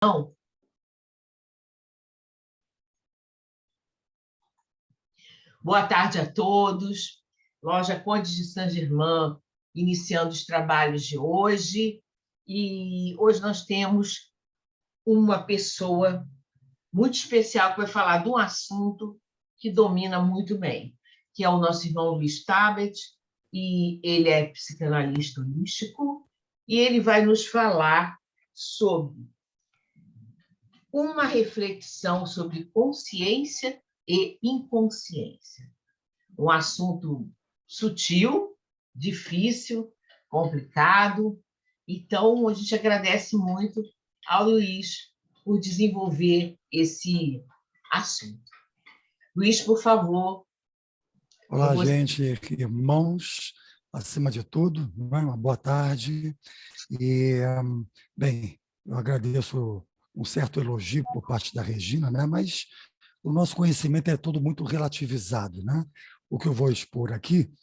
Não. Boa tarde a todos. Loja Conde de Saint-Germain, iniciando os trabalhos de hoje. E hoje nós temos uma pessoa muito especial que vai falar de um assunto que domina muito bem, que é o nosso irmão Luiz Tabet, e ele é psicanalista holístico, e ele vai nos falar sobre uma reflexão sobre consciência e inconsciência. Um assunto sutil, difícil, complicado. Então, a gente agradece muito ao Luiz por desenvolver esse assunto. Luiz, por favor. Olá, gente, irmãos, acima de tudo, uma boa tarde. E, bem, eu agradeço um certo elogio por parte da Regina, né? Mas o nosso conhecimento é todo muito relativizado, né? O que eu vou expor aqui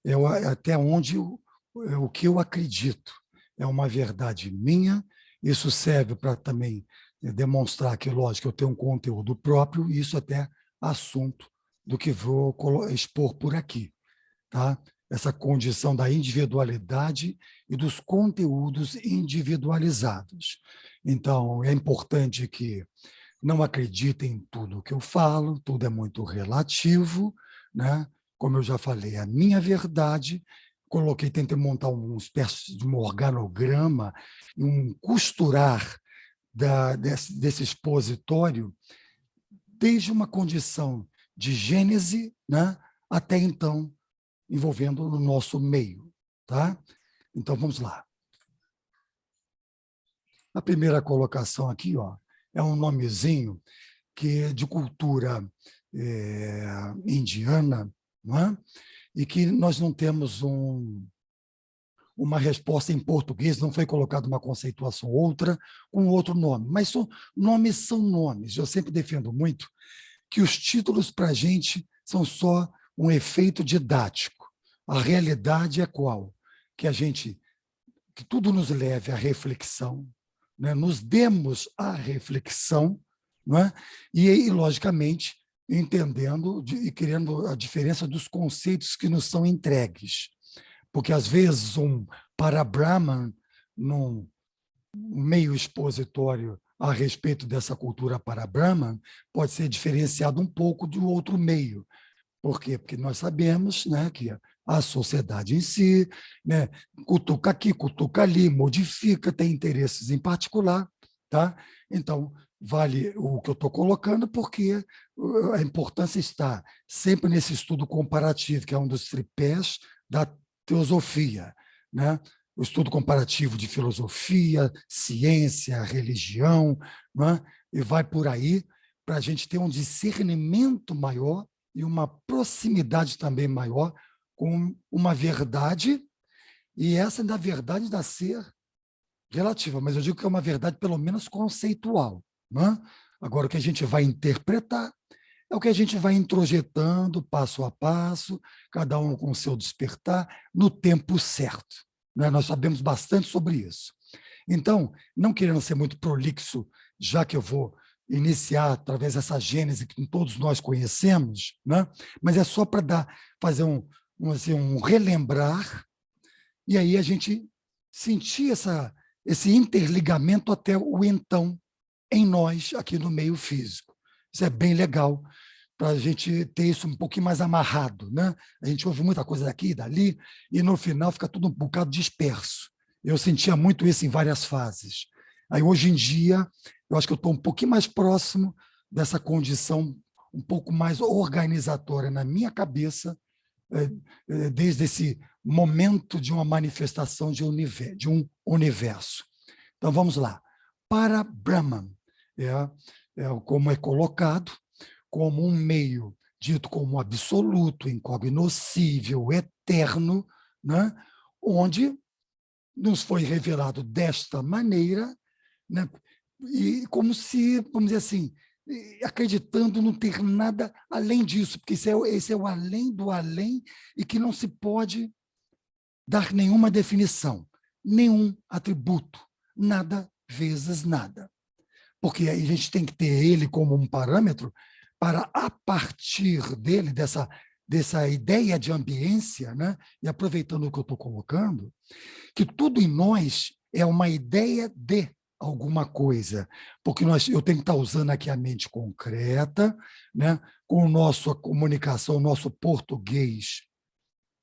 é até onde o que eu acredito. É uma verdade minha, isso serve para também demonstrar que, lógico, eu tenho um conteúdo próprio, e isso até assunto do que vou expor por aqui, tá? Essa condição da individualidade e dos conteúdos individualizados. Então, é importante que não acreditem em tudo que eu falo, tudo é muito relativo, né? Como eu já falei, a minha verdade, tentei montar uma espécie de um organograma, um costurar desse expositório, desde uma condição de gênese, né, até então, envolvendo o nosso meio. Tá? Então, vamos lá. A primeira colocação aqui, ó, é um nomezinho que é de cultura indiana, não é? E que nós não temos uma resposta em português, não foi colocada uma conceituação outra, com outro nome. Mas nomes são nomes. Eu sempre defendo muito que os títulos para a gente são só um efeito didático. A realidade é qual? Que tudo nos leve à reflexão, né? Nos demos à reflexão, não é? E, logicamente, entendendo e criando a diferença dos conceitos que nos são entregues. Porque, às vezes, um para-Brahman, num meio expositório a respeito dessa cultura para-Brahman, pode ser diferenciado um pouco do outro meio. Por quê? Porque nós sabemos, né, que a sociedade em si, né, cutuca aqui, cutuca ali, modifica, tem interesses em particular. Tá? Então, vale o que eu estou colocando, porque a importância está sempre nesse estudo comparativo, que é um dos tripés da teosofia, né? O estudo comparativo de filosofia, ciência, religião, né? E vai por aí para a gente ter um discernimento maior e uma proximidade também maior com uma verdade, e essa da verdade ainda ser relativa, mas eu digo que é uma verdade pelo menos conceitual. Né? Agora, o que a gente vai interpretar é o que a gente vai introjetando passo a passo, cada um com o seu despertar, no tempo certo. Né? Nós sabemos bastante sobre isso. Então, não querendo ser muito prolixo, já que eu vou iniciar através dessa gênese que todos nós conhecemos, né? Mas é só para fazer um relembrar, e aí a gente sentir esse interligamento até o então em nós, aqui no meio físico. Isso é bem legal, para a gente ter isso um pouquinho mais amarrado. Né? A gente ouve muita coisa daqui e dali, e no final fica tudo um bocado disperso. Eu sentia muito isso em várias fases. Aí, hoje em dia, eu acho que eu estou um pouquinho mais próximo dessa condição um pouco mais organizatória na minha cabeça, desde esse momento de uma manifestação de um universo. Então, vamos lá. Para Brahman, como é colocado, como um meio dito como absoluto, incognoscível, eterno, né? Onde nos foi revelado desta maneira, né? E como se, vamos dizer assim, acreditando não ter nada além disso, porque esse é o além do além, e que não se pode dar nenhuma definição, nenhum atributo, nada vezes nada. porque a gente tem que ter ele como um parâmetro para, a partir dele, dessa ideia de ambiência, né? E aproveitando o que eu estou colocando, que tudo em nós é uma ideia de alguma coisa, porque eu tenho que estar usando aqui a mente concreta, né? Com a nossa comunicação, o nosso português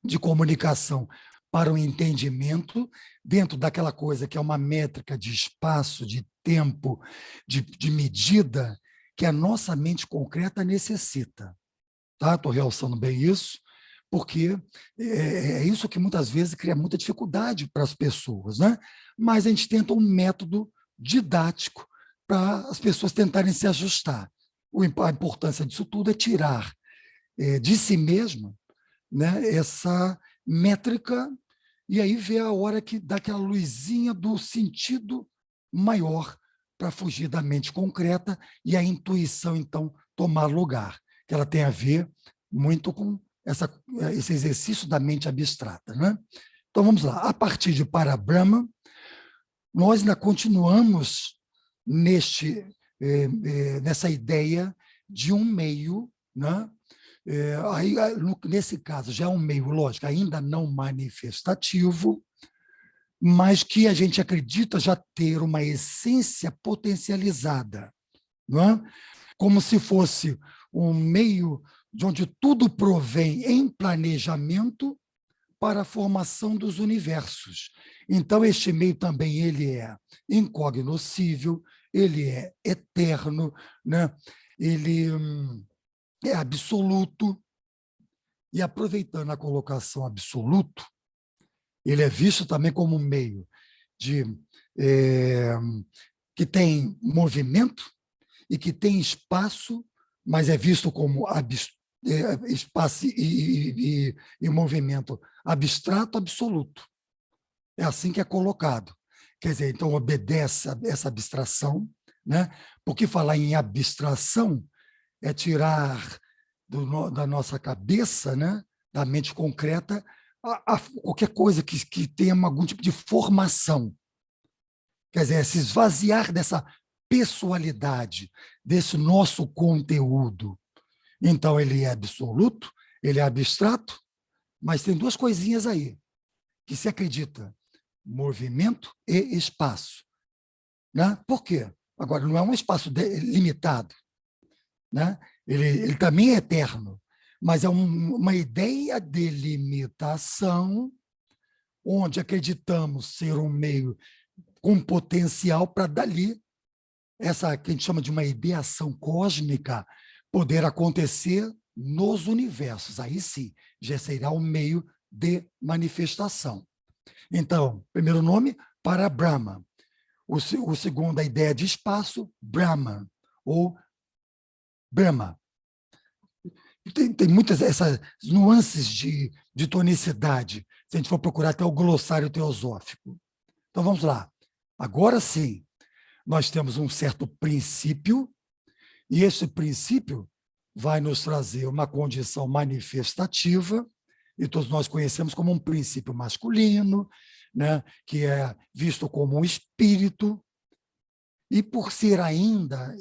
de comunicação para o entendimento, dentro daquela coisa que é uma métrica de espaço, de tempo, de medida, que a nossa mente concreta necessita. Tá? Estou realçando bem isso, porque é isso que muitas vezes cria muita dificuldade para as pessoas, né? Mas a gente tenta um método didático para as pessoas tentarem se ajustar. A importância disso tudo é tirar de si mesmo, né, essa métrica, e aí ver a hora que dá aquela luzinha do sentido maior para fugir da mente concreta e a intuição, então, tomar lugar, que ela tem a ver muito com esse exercício da mente abstrata. Né? Então, vamos lá. A partir de Parabrahma, nós ainda continuamos nessa ideia de um meio, né? Aí, nesse caso, já é um meio, lógico, ainda não manifestativo, mas que a gente acredita já ter uma essência potencializada, não é? Como se fosse um meio de onde tudo provém em planejamento para a formação dos universos. Então, este meio também ele é incognoscível, ele é eterno, né? Ele é absoluto, e aproveitando a colocação absoluto, ele é visto também como um meio que tem movimento e que tem espaço, mas é visto como espaço e movimento abstrato absoluto. É assim que é colocado. Quer dizer, então obedece a essa abstração, né? Porque falar em abstração é tirar da nossa cabeça, né, da mente concreta, qualquer coisa que tenha algum tipo de formação. Quer dizer, é se esvaziar dessa pessoalidade, desse nosso conteúdo. Então, ele é absoluto, ele é abstrato, mas tem duas coisinhas aí, que se acredita: movimento e espaço. Né? Por quê? Agora, não é um espaço limitado. Né? Ele também é eterno, mas é uma ideia de limitação, onde acreditamos ser um meio com potencial para dali, essa que a gente chama de uma ideação cósmica, poder acontecer nos universos. Aí sim, já será um meio de manifestação. Então, primeiro nome, Parabrahma. O segundo, a ideia de espaço, Brahman, ou Brahma. Tem muitas essas nuances de tonicidade, se a gente for procurar até o glossário teosófico. Então, vamos lá. Agora sim, nós temos um certo princípio, e esse princípio vai nos trazer uma condição manifestativa, e todos nós conhecemos como um princípio masculino, né, que é visto como um espírito, e por ser ainda,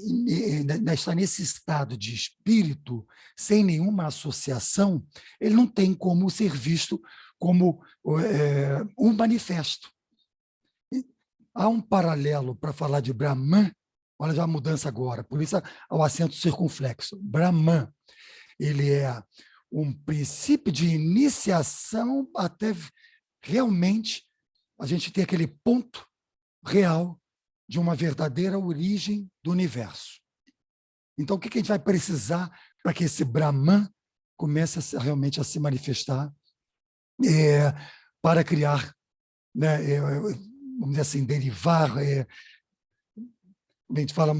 estar nesse estado de espírito, sem nenhuma associação, ele não tem como ser visto como um manifesto. E há um paralelo para falar de Brahman, olha já a mudança agora, por isso o acento circunflexo. Brahman, ele é um princípio de iniciação até realmente a gente ter aquele ponto real de uma verdadeira origem do universo. Então, o que a gente vai precisar para que esse Brahman comece realmente a se manifestar para criar, né, vamos dizer assim, derivar, a gente fala,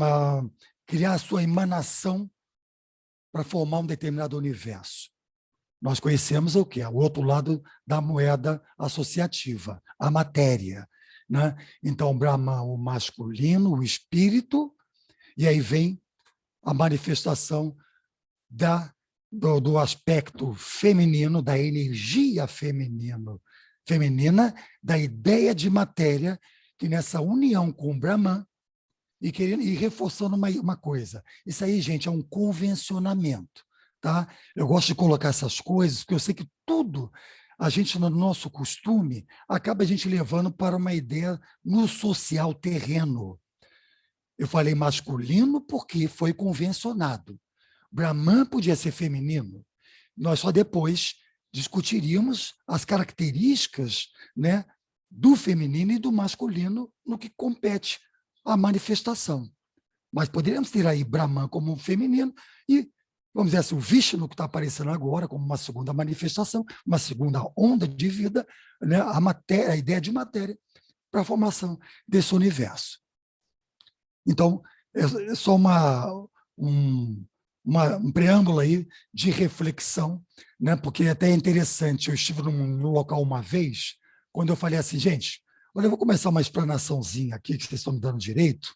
criar a sua emanação para formar um determinado universo. Nós conhecemos o quê? O outro lado da moeda associativa, a matéria. Né? Então, Brahman, o masculino, o espírito, e aí vem a manifestação do aspecto feminino, da energia feminina, da ideia de matéria, que nessa união com o Brahman, e reforçando uma coisa. Isso aí, gente, é um convencionamento, tá? Eu gosto de colocar essas coisas, porque eu sei que tudo, a gente, no nosso costume, acaba a gente levando para uma ideia no social terreno. Eu falei masculino porque foi convencionado. Brahman podia ser feminino. Nós só depois discutiríamos as características, né, do feminino e do masculino no que compete à manifestação. Mas poderíamos ter aí Brahman como um feminino e, vamos dizer assim, o Vishnu, que está aparecendo agora como uma segunda manifestação, uma segunda onda de vida, né, a ideia de matéria para a formação desse universo. Então, é só um preâmbulo aí de reflexão, né? Porque até é interessante, eu estive num local uma vez, quando eu falei assim, gente, olha, eu vou começar uma explanaçãozinha aqui, que vocês estão me dando direito,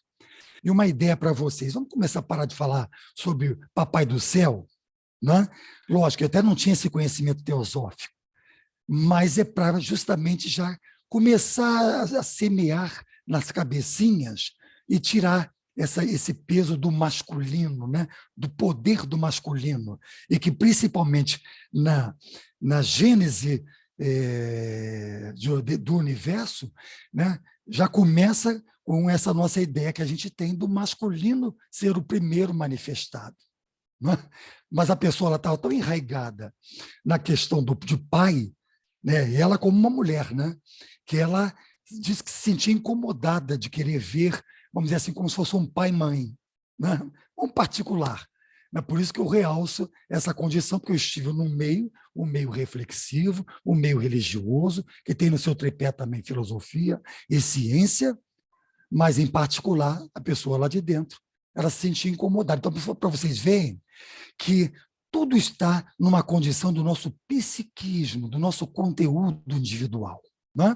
e uma ideia para vocês. Vamos começar a parar de falar sobre Papai do Céu, né? Lógico, eu até não tinha esse conhecimento teosófico, mas é para justamente já começar a semear nas cabecinhas e tirar esse peso do masculino, né? Do poder do masculino, e que principalmente na gênese do universo, né? Já começa com essa nossa ideia que a gente tem do masculino ser o primeiro manifestado. Não é? Mas a pessoa estava tão enraizada na questão de pai, né? E ela como uma mulher, né? Que ela diz que se sentia incomodada de querer ver, vamos dizer assim, como se fosse um pai e mãe, né? Um particular. Né? Por isso que eu realço essa condição, porque eu estive num meio, um meio reflexivo, um meio religioso, que tem no seu tripé também filosofia e ciência, mas, em particular, a pessoa lá de dentro, ela se sentia incomodada. Então, para vocês verem que tudo está numa condição do nosso psiquismo, do nosso conteúdo individual. Né?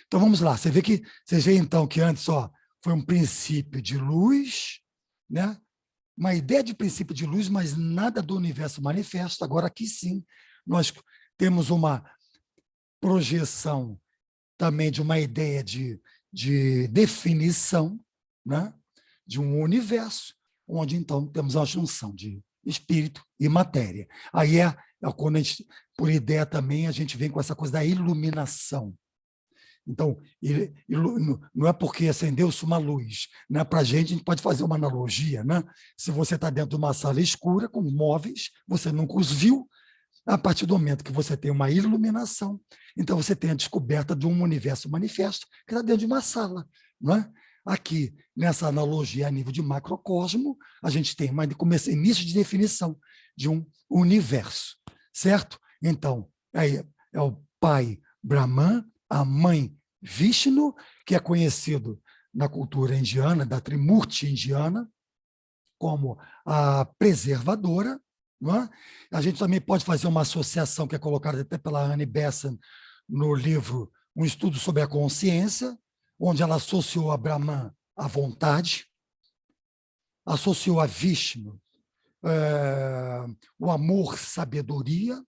Então, vamos lá. Vocês veem, então, que antes foi um princípio de luz, né? Uma ideia de princípio de luz, mas nada do universo manifesto. Agora, aqui sim, nós temos uma projeção também de uma ideia de definição, né? De um universo, onde, então, temos a junção de espírito e matéria. Aí quando a gente, por ideia também, a gente vem com essa coisa da iluminação. Então, não é porque acendeu-se uma luz, né? Para a gente pode fazer uma analogia, né? Se você está dentro de uma sala escura, com móveis, você nunca os viu, a partir do momento que você tem uma iluminação, então você tem a descoberta de um universo manifesto que está dentro de uma sala. Não é? Aqui, nessa analogia a nível de macrocosmo, a gente tem início de definição de um universo, certo? Então, aí é o pai Brahman, a mãe Vishnu, que é conhecido na cultura indiana, da Trimurti indiana, como a preservadora. Não é? A gente também pode fazer uma associação que é colocada até pela Annie Besant no livro Um Estudo sobre a Consciência, onde ela associou a Brahman à vontade, associou a Vishnu o amor, sabedoria,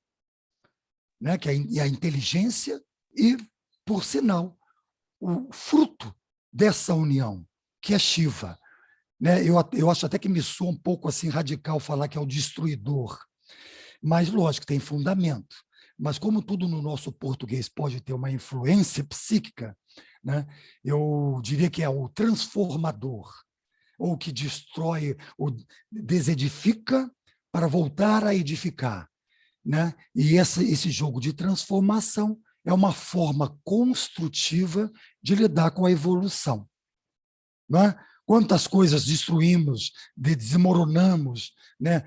né, que é a inteligência, e, por sinal, o fruto dessa união, que é Shiva. Né? Eu acho até que me soa um pouco assim radical falar que é o destruidor, mas, lógico, tem fundamento. Mas, como tudo no nosso português pode ter uma influência psíquica, né, eu diria que é o transformador, ou que destrói, ou desedifica para voltar a edificar. Né? E esse jogo de transformação é uma forma construtiva de lidar com a evolução. Né? Quantas coisas destruímos, desmoronamos, né?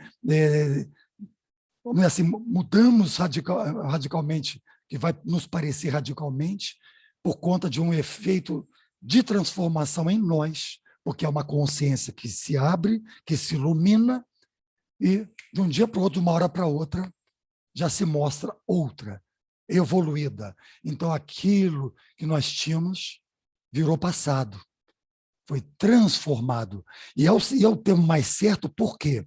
Assim, mudamos radicalmente, que vai nos parecer radicalmente, por conta de um efeito de transformação em nós, porque é uma consciência que se abre, que se ilumina, e de um dia para o outro, de uma hora para outra, já se mostra outra, evoluída. Então, aquilo que nós tínhamos virou passado, foi transformado. E é o termo mais certo, por quê?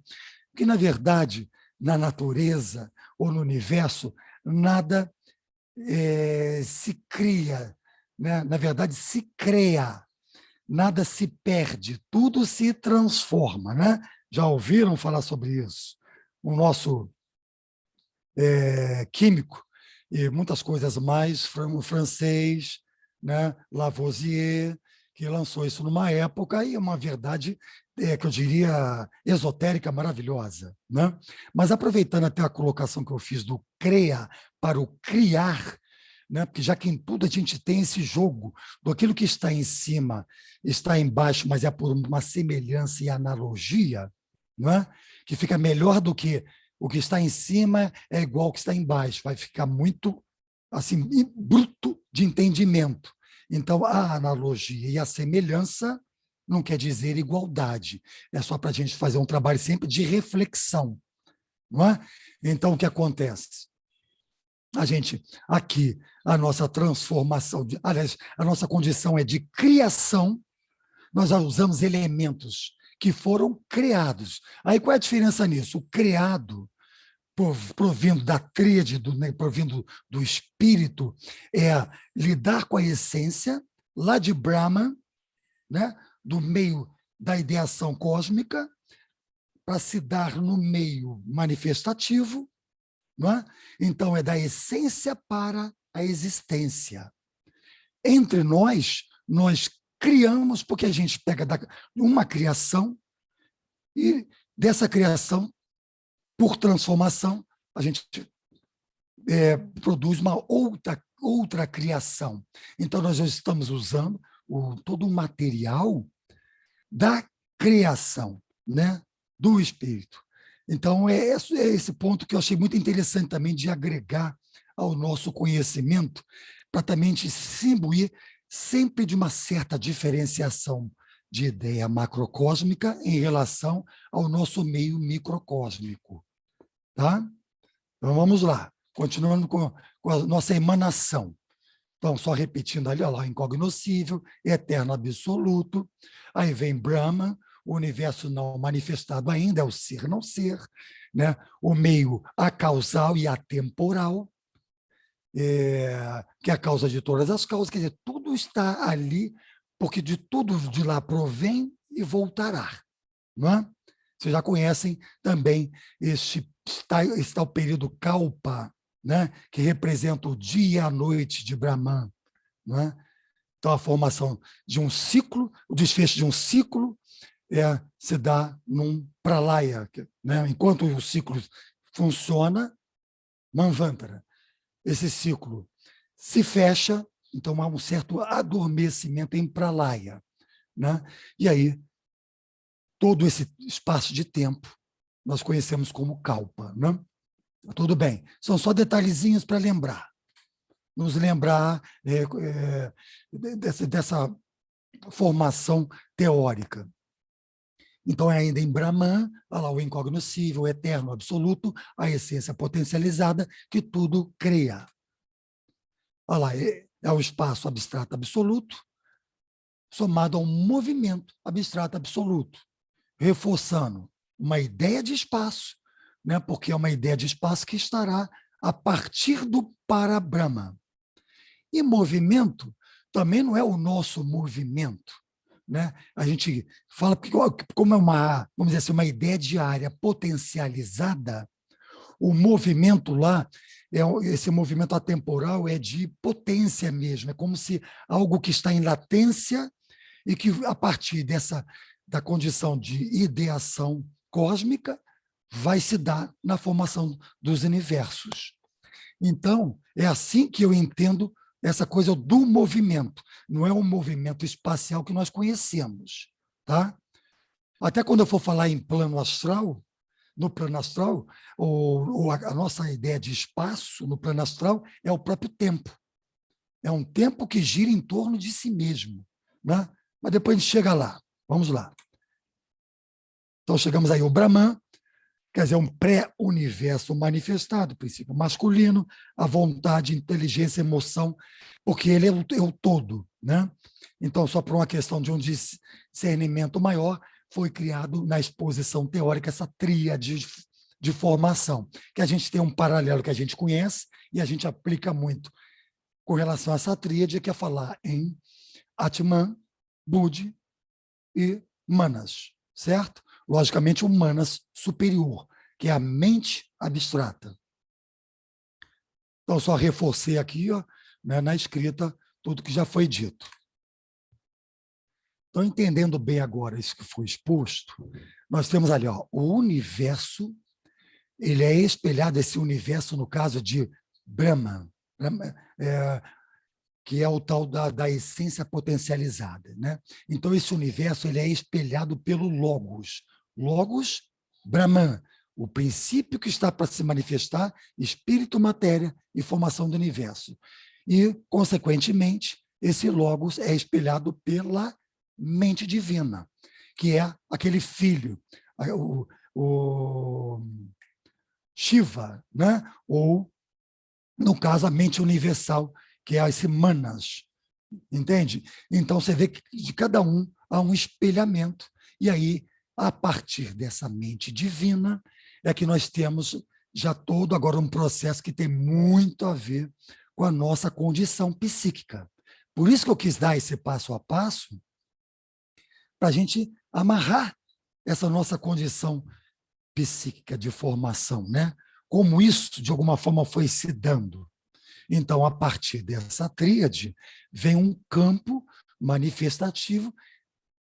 Porque, na verdade, na natureza ou no universo, nada se cria, né? Na verdade, se cria. nada se perde, tudo se transforma, né? Já ouviram falar sobre isso? O nosso químico e muitas coisas mais, o francês, né? Lavoisier, que lançou isso numa época e é uma verdade que eu diria esotérica maravilhosa, né? Mas aproveitando até a colocação que eu fiz do crea para o criar, né? Porque já que em tudo a gente tem esse jogo do aquilo que está em cima está embaixo, mas é por uma semelhança e analogia, né? Que fica melhor do que o que está em cima é igual ao que está embaixo, vai ficar muito assim bruto de entendimento. Então, a analogia e a semelhança não quer dizer igualdade, é só para a gente fazer um trabalho sempre de reflexão, não é? Então, o que acontece? A gente, aqui, a nossa transformação, aliás, a nossa condição é de criação, nós já usamos elementos que foram criados. Aí, qual é a diferença nisso? O criado, provindo da tríade, provindo do espírito, é lidar com a essência, lá de Brahma, né, do meio da ideação cósmica, para se dar no meio manifestativo, não é? Então, é da essência para a existência. Entre nós criamos, porque a gente pega uma criação e dessa criação, por transformação, a gente produz uma outra criação. Então, nós já estamos usando todo o material da criação, né, do espírito. Então, é esse ponto que eu achei muito interessante também de agregar ao nosso conhecimento, para também se imbuir sempre de uma certa diferenciação de ideia macrocósmica em relação ao nosso meio microcósmico. Tá? Então, vamos lá. Continuando com a nossa emanação. Então, só repetindo ali, olha lá, incognoscível, eterno absoluto. Aí vem Brahma, o universo não manifestado ainda, é o ser não ser, né? O meio acausal e atemporal, que é a causa de todas as causas, quer dizer, tudo está ali, porque de tudo de lá provém e voltará. Não é? Vocês já conhecem também está o período Kalpa, né? Que representa o dia e a noite de Brahman. Né? Então, a formação de um ciclo, o desfecho de um ciclo se dá num pralaya. Né? Enquanto o ciclo funciona, Manvantara. Esse ciclo se fecha, então há um certo adormecimento em pralaya. Né? E aí, todo esse espaço de tempo nós conhecemos como Kalpa. Né? Tudo bem, são só detalhezinhos para lembrar. Nos lembrar dessa formação teórica. Então, é ainda em Brahman, olha lá, o incognoscível, o eterno, absoluto, a essência potencializada que tudo cria. Olha lá, é o espaço abstrato absoluto, somado a um movimento abstrato absoluto, reforçando uma ideia de espaço, né? Porque é uma ideia de espaço que estará a partir do Parabrahma. E movimento também não é o nosso movimento. Né? A gente fala, porque como é vamos dizer assim, uma ideia diária potencializada, o movimento lá, esse movimento atemporal é de potência mesmo, é como se algo que está em latência e que, a partir da condição de ideação cósmica, vai se dar na formação dos universos. Então, é assim que eu entendo essa coisa do movimento. Não é um movimento espacial que nós conhecemos. Tá? Até quando eu for falar em plano astral, no plano astral, a nossa ideia de espaço no plano astral é o próprio tempo. É um tempo que gira em torno de si mesmo. Né? Mas depois a gente chega lá. Vamos lá. Então, chegamos aí ao Brahman, quer dizer, um pré-universo manifestado, princípio masculino, a vontade, inteligência, emoção, porque ele é o todo. Né? Então, só por uma questão de um discernimento maior, foi criado na exposição teórica essa tríade de formação, que a gente tem um paralelo que a gente conhece e a gente aplica muito com relação a essa tríade, que é falar em Atman, Budi e Manas, certo? Logicamente, o Manas superior, que é a mente abstrata. Então, só reforcei aqui, ó, né, na escrita, tudo que já foi dito. Então, entendendo bem agora isso que foi exposto, nós temos ali, ó, o universo, ele é espelhado, esse universo, no caso de Brahman, que é o tal da essência potencializada, né? Então, esse universo ele é espelhado pelo Logos. Logos, Brahman, o princípio que está para se manifestar, espírito, matéria e formação do universo. E, consequentemente, esse Logos é espelhado pela mente divina, que é aquele filho, o Shiva, né? Ou, no caso, a mente universal, que é esse Manas, entende? Então, você vê que de cada um há um espelhamento, e aí, a partir dessa mente divina, é que nós temos já todo agora um processo que tem muito a ver com a nossa condição psíquica. Por isso que eu quis dar esse passo a passo, para a gente amarrar essa nossa condição psíquica de formação, né? Como isso, de alguma forma, foi se dando. Então, a partir dessa tríade, vem um campo manifestativo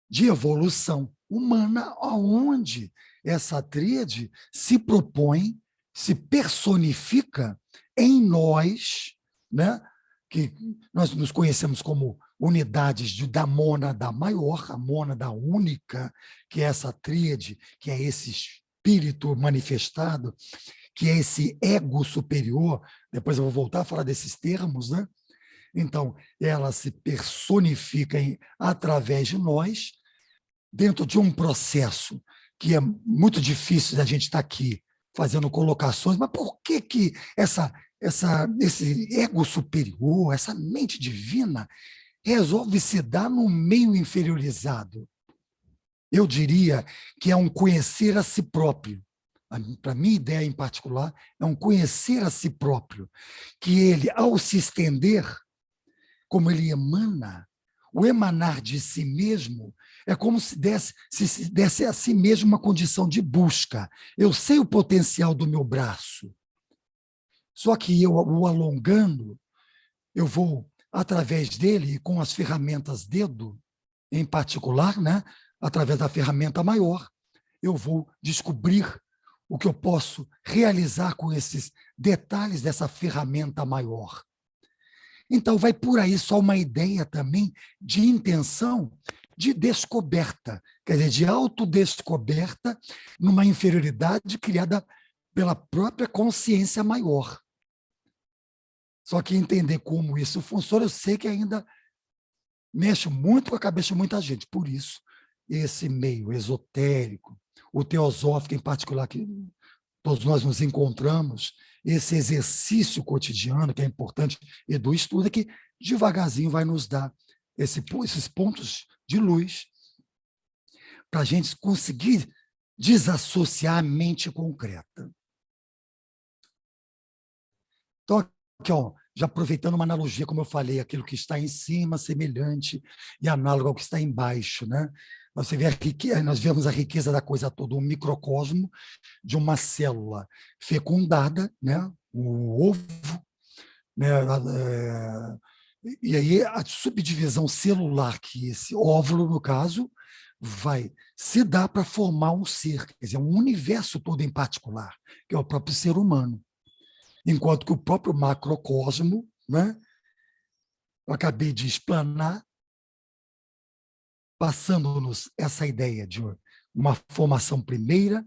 de evolução humana, onde essa tríade se propõe, se personifica em nós, né? Que nós nos conhecemos como unidades da mônada maior, a mônada única, que é essa tríade, que é esse espírito manifestado, que é esse ego superior. Depois eu vou voltar a falar desses termos, né? Então, ela se personifica através de nós, dentro de um processo que é muito difícil da gente estar aqui fazendo colocações, mas por que esse ego superior, essa mente divina, resolve se dar no meio inferiorizado? Eu diria que é um conhecer a si próprio. Para a minha ideia em particular, é um conhecer a si próprio, que ele, ao se estender, como ele emana, o emanar de si mesmo é como se desse a si mesmo uma condição de busca. Eu sei o potencial do meu braço, só que eu o alongando, eu vou, através dele, com as ferramentas dedo, em particular, né, através da ferramenta maior, eu vou descobrir o que eu posso realizar com esses detalhes dessa ferramenta maior. Então, vai por aí só uma ideia também de intenção de descoberta, quer dizer, de autodescoberta numa inferioridade criada pela própria consciência maior. Só que entender como isso funciona, eu sei que ainda mexe muito com a cabeça de muita gente. Por isso, esse meio esotérico, o teosófico em particular, que todos nós nos encontramos, esse exercício cotidiano, que é importante, e do estudo, é que devagarzinho vai nos dar esses pontos de luz para a gente conseguir desassociar a mente concreta. Então, aqui, ó, já aproveitando uma analogia, como eu falei, aquilo que está em cima, semelhante e análogo ao que está embaixo, né? Nós vemos a riqueza da coisa toda, um microcosmo de uma célula fecundada, né? O ovo, né? E aí a subdivisão celular, que esse óvulo, no caso, vai se dar para formar um ser, quer dizer, um universo todo em particular, que é o próprio ser humano. Enquanto que o próprio macrocosmo, né? Eu acabei de explanar, passando-nos essa ideia de uma formação primeira,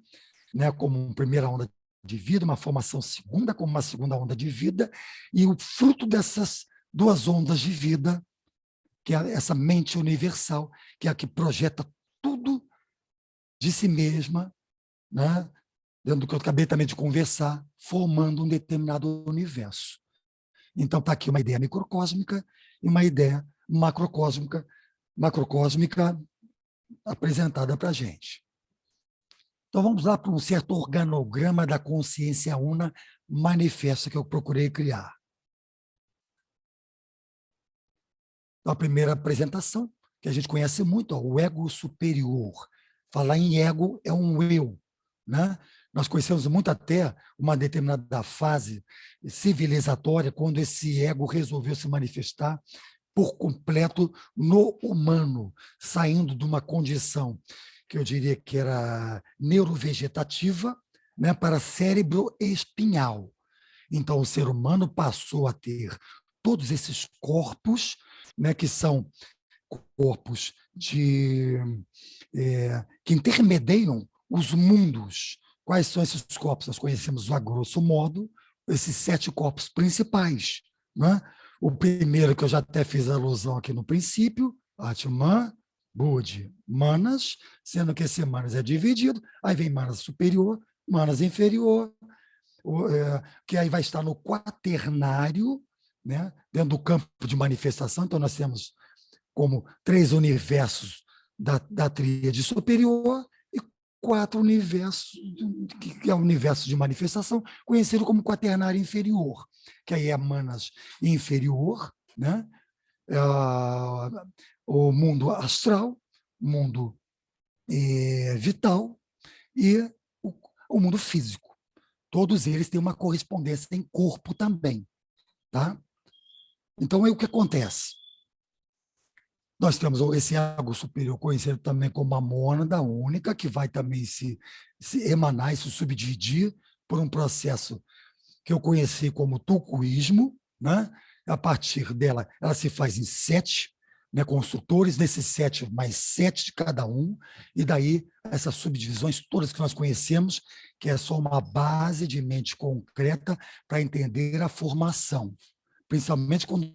né, como uma primeira onda de vida, uma formação segunda como uma segunda onda de vida, e o fruto dessas duas ondas de vida, que é essa mente universal, que é a que projeta tudo de si mesma, né, dentro do que eu acabei também de conversar, formando um determinado universo. Então, está aqui uma ideia microcósmica e uma ideia macrocósmica apresentada para a gente. Então, vamos lá para um certo organograma da consciência una manifesta que eu procurei criar. Então, a primeira apresentação que a gente conhece muito, ó, o ego superior. Falar em ego é um eu, né? Nós conhecemos muito até uma determinada fase civilizatória, quando esse ego resolveu se manifestar por completo no humano, saindo de uma condição que eu diria que era neurovegetativa, né, para cérebro espinhal. Então, o ser humano passou a ter todos esses corpos, né, que são corpos que intermediam os mundos. Quais são esses corpos? Nós conhecemos, a grosso modo, esses 7 corpos principais. Né? O primeiro, que eu já até fiz alusão aqui no princípio, Atman, Budi, Manas, sendo que esse Manas é dividido, aí vem Manas superior, Manas inferior, que aí vai estar no quaternário, né? Dentro do campo de manifestação. Então, nós temos como 3 universos da tríade superior e 4 universos, que é o universo de manifestação, conhecido como quaternário inferior, que aí é Manas inferior, né? O mundo astral, mundo vital e o mundo físico. Todos eles têm uma correspondência em corpo também. Tá? Então, aí o que acontece? Nós temos esse ego superior, conhecido também como a mônada única, que vai também se emanar e se subdividir por um processo que eu conheci como tucuísmo, né? A partir dela, ela se faz em 7, né, construtores, desses 7, mais 7 de cada um, e daí essas subdivisões todas que nós conhecemos, que é só uma base de mente concreta para entender a formação, principalmente quando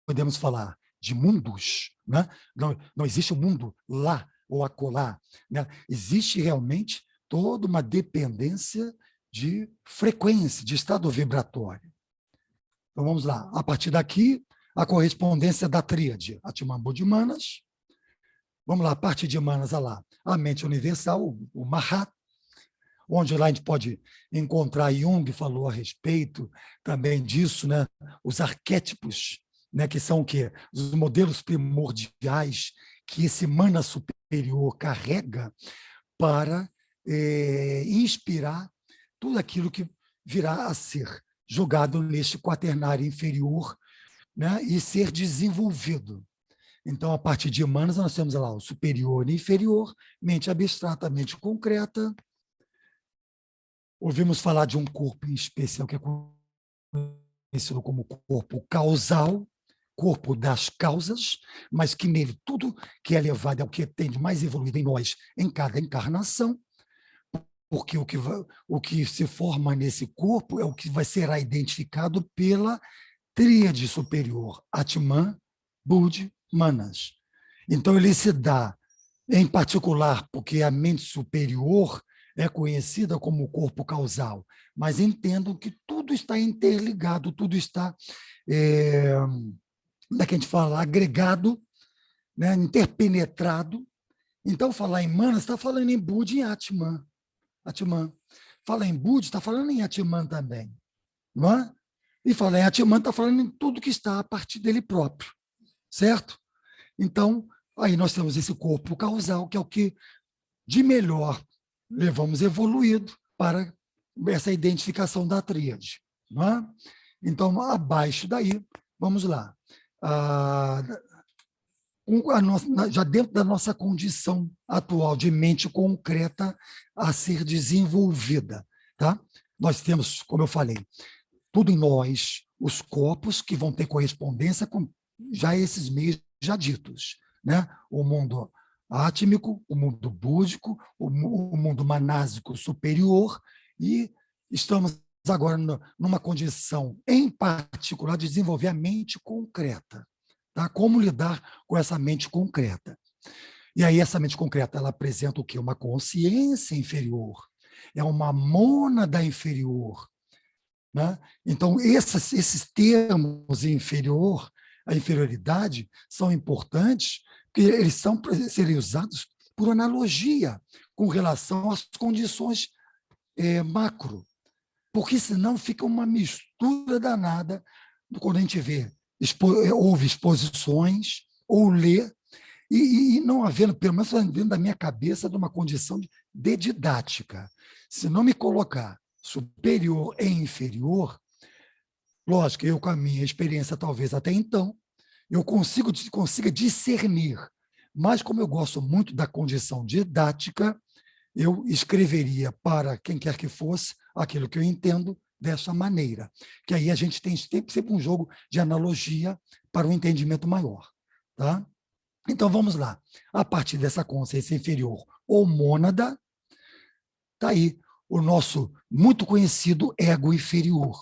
podemos falar de mundos, né? Não existe um mundo lá ou acolá, né? Existe realmente toda uma dependência de frequência, de estado vibratório. Então, vamos lá. A partir daqui, a correspondência da tríade, Atman, Budi, Manas. Vamos lá, a partir de Manas, lá, a mente universal, o Mahat, onde lá a gente pode encontrar, Jung falou a respeito também disso, né? Os arquétipos, né? Que são o quê? Os modelos primordiais que esse mana superior carrega para inspirar tudo aquilo que virá a ser jogado neste quaternário inferior, né? E ser desenvolvido. Então, a partir de Manas, nós temos lá o superior e inferior, mente abstrata, mente concreta. Ouvimos falar de um corpo em especial que é conhecido como corpo causal, corpo das causas, mas que nele tudo que é levado é o que tem de mais evoluído em nós em cada encarnação, porque o que se forma nesse corpo é o que vai ser identificado pela tríade superior, Atman, Budi, Manas. Então, ele se dá, em particular, porque a mente superior é conhecida como corpo causal, mas entendam que tudo está interligado, tudo está, como é que a gente fala, agregado, né, interpenetrado. Então, falar em Manas está falando em Budi e em Atman. Fala em Budi, está falando em Atman também. Não é? E falar em Atman está falando em tudo que está a partir dele próprio. Certo? Então, aí nós temos esse corpo causal, que é o que de melhor levamos evoluído para essa identificação da tríade. Não é? Então, abaixo daí, vamos lá. Já dentro da nossa condição atual de mente concreta a ser desenvolvida. Tá? Nós temos, como eu falei, tudo em nós, os corpos que vão ter correspondência com já esses meios já ditos. Né? O mundo átmico, o mundo búdico, o mundo manásico superior, e estamos agora numa condição, em particular, de desenvolver a mente concreta. Tá? Como lidar com essa mente concreta? E aí essa mente concreta, ela apresenta o quê? Uma consciência inferior, é uma mônada inferior. Né? Então, esses termos inferior, a inferioridade, são importantes, porque eles são para serem usados por analogia com relação às condições macro, porque senão fica uma mistura danada quando a gente vê, houve exposições, ou ler, e não havendo, pelo menos dentro da minha cabeça, de uma condição de didática. Se não me colocar superior e inferior, lógico, eu com a minha experiência, talvez até então, eu consiga discernir, mas como eu gosto muito da condição didática, eu escreveria para quem quer que fosse aquilo que eu entendo dessa maneira, que aí a gente tem sempre um jogo de analogia para um entendimento maior. Tá? Então, vamos lá. A partir dessa consciência inferior ou mônada, está aí o nosso muito conhecido ego inferior,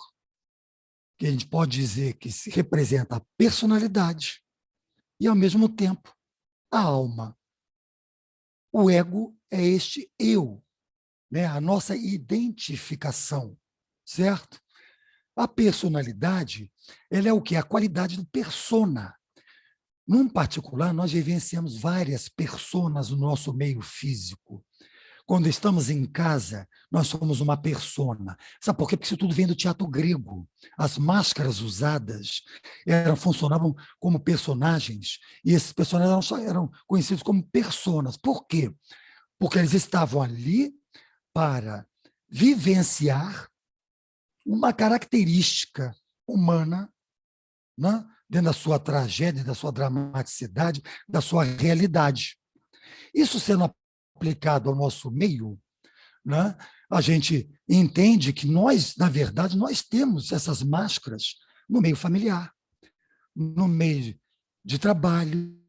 que a gente pode dizer que se representa a personalidade e, ao mesmo tempo, a alma. O ego é este eu, né? A nossa identificação, certo? A personalidade, ela é o quê? A qualidade do persona. Num particular, nós vivenciamos várias personas no nosso meio físico. Quando estamos em casa, nós somos uma persona. Sabe por quê? Porque isso tudo vem do teatro grego. As máscaras usadas funcionavam como personagens, e esses personagens eram conhecidos como personas. Por quê? Porque eles estavam ali para vivenciar uma característica humana, né? Dentro da sua tragédia, da sua dramaticidade, da sua realidade. Isso sendo aplicado ao nosso meio, né? A gente entende que nós, na verdade, nós temos essas máscaras no meio familiar, no meio de trabalho,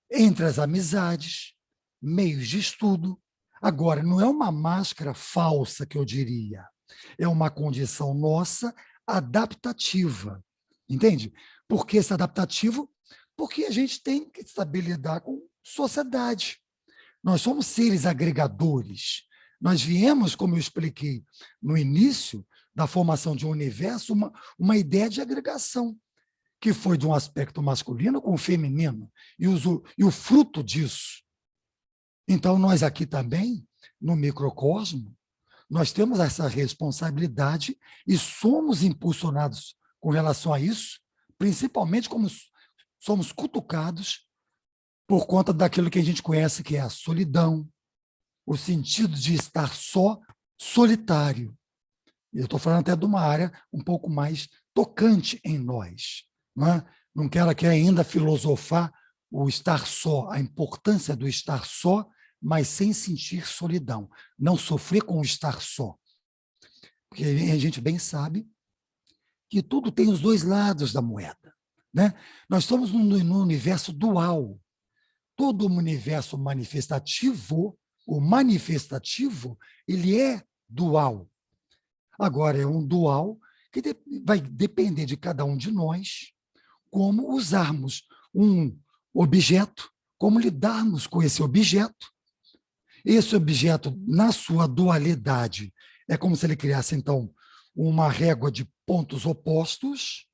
entre as amizades, meios de estudo. Agora, não é uma máscara falsa, que eu diria, é uma condição nossa adaptativa, entende? Por que esse adaptativo? Porque a gente tem que saber lidar com sociedade. Nós somos seres agregadores. Nós viemos, como eu expliquei no início da formação de um universo, uma ideia de agregação, que foi de um aspecto masculino com o feminino, e o fruto disso. Então, nós aqui também, no microcosmo, nós temos essa responsabilidade e somos impulsionados com relação a isso, principalmente como somos cutucados por conta daquilo que a gente conhece, que é a solidão, o sentido de estar só, solitário. Eu estou falando até de uma área um pouco mais tocante em nós. Não quero aqui ainda filosofar o estar só, a importância do estar só, mas sem sentir solidão, não sofrer com o estar só. Porque a gente bem sabe que tudo tem os dois lados da moeda. Né? Nós estamos num universo dual. Todo o universo manifestativo, o manifestativo, ele é dual. Agora, é um dual que vai depender de cada um de nós como usarmos um objeto, como lidarmos com esse objeto. Esse objeto, na sua dualidade, é como se ele criasse, então, uma régua de pontos opostos,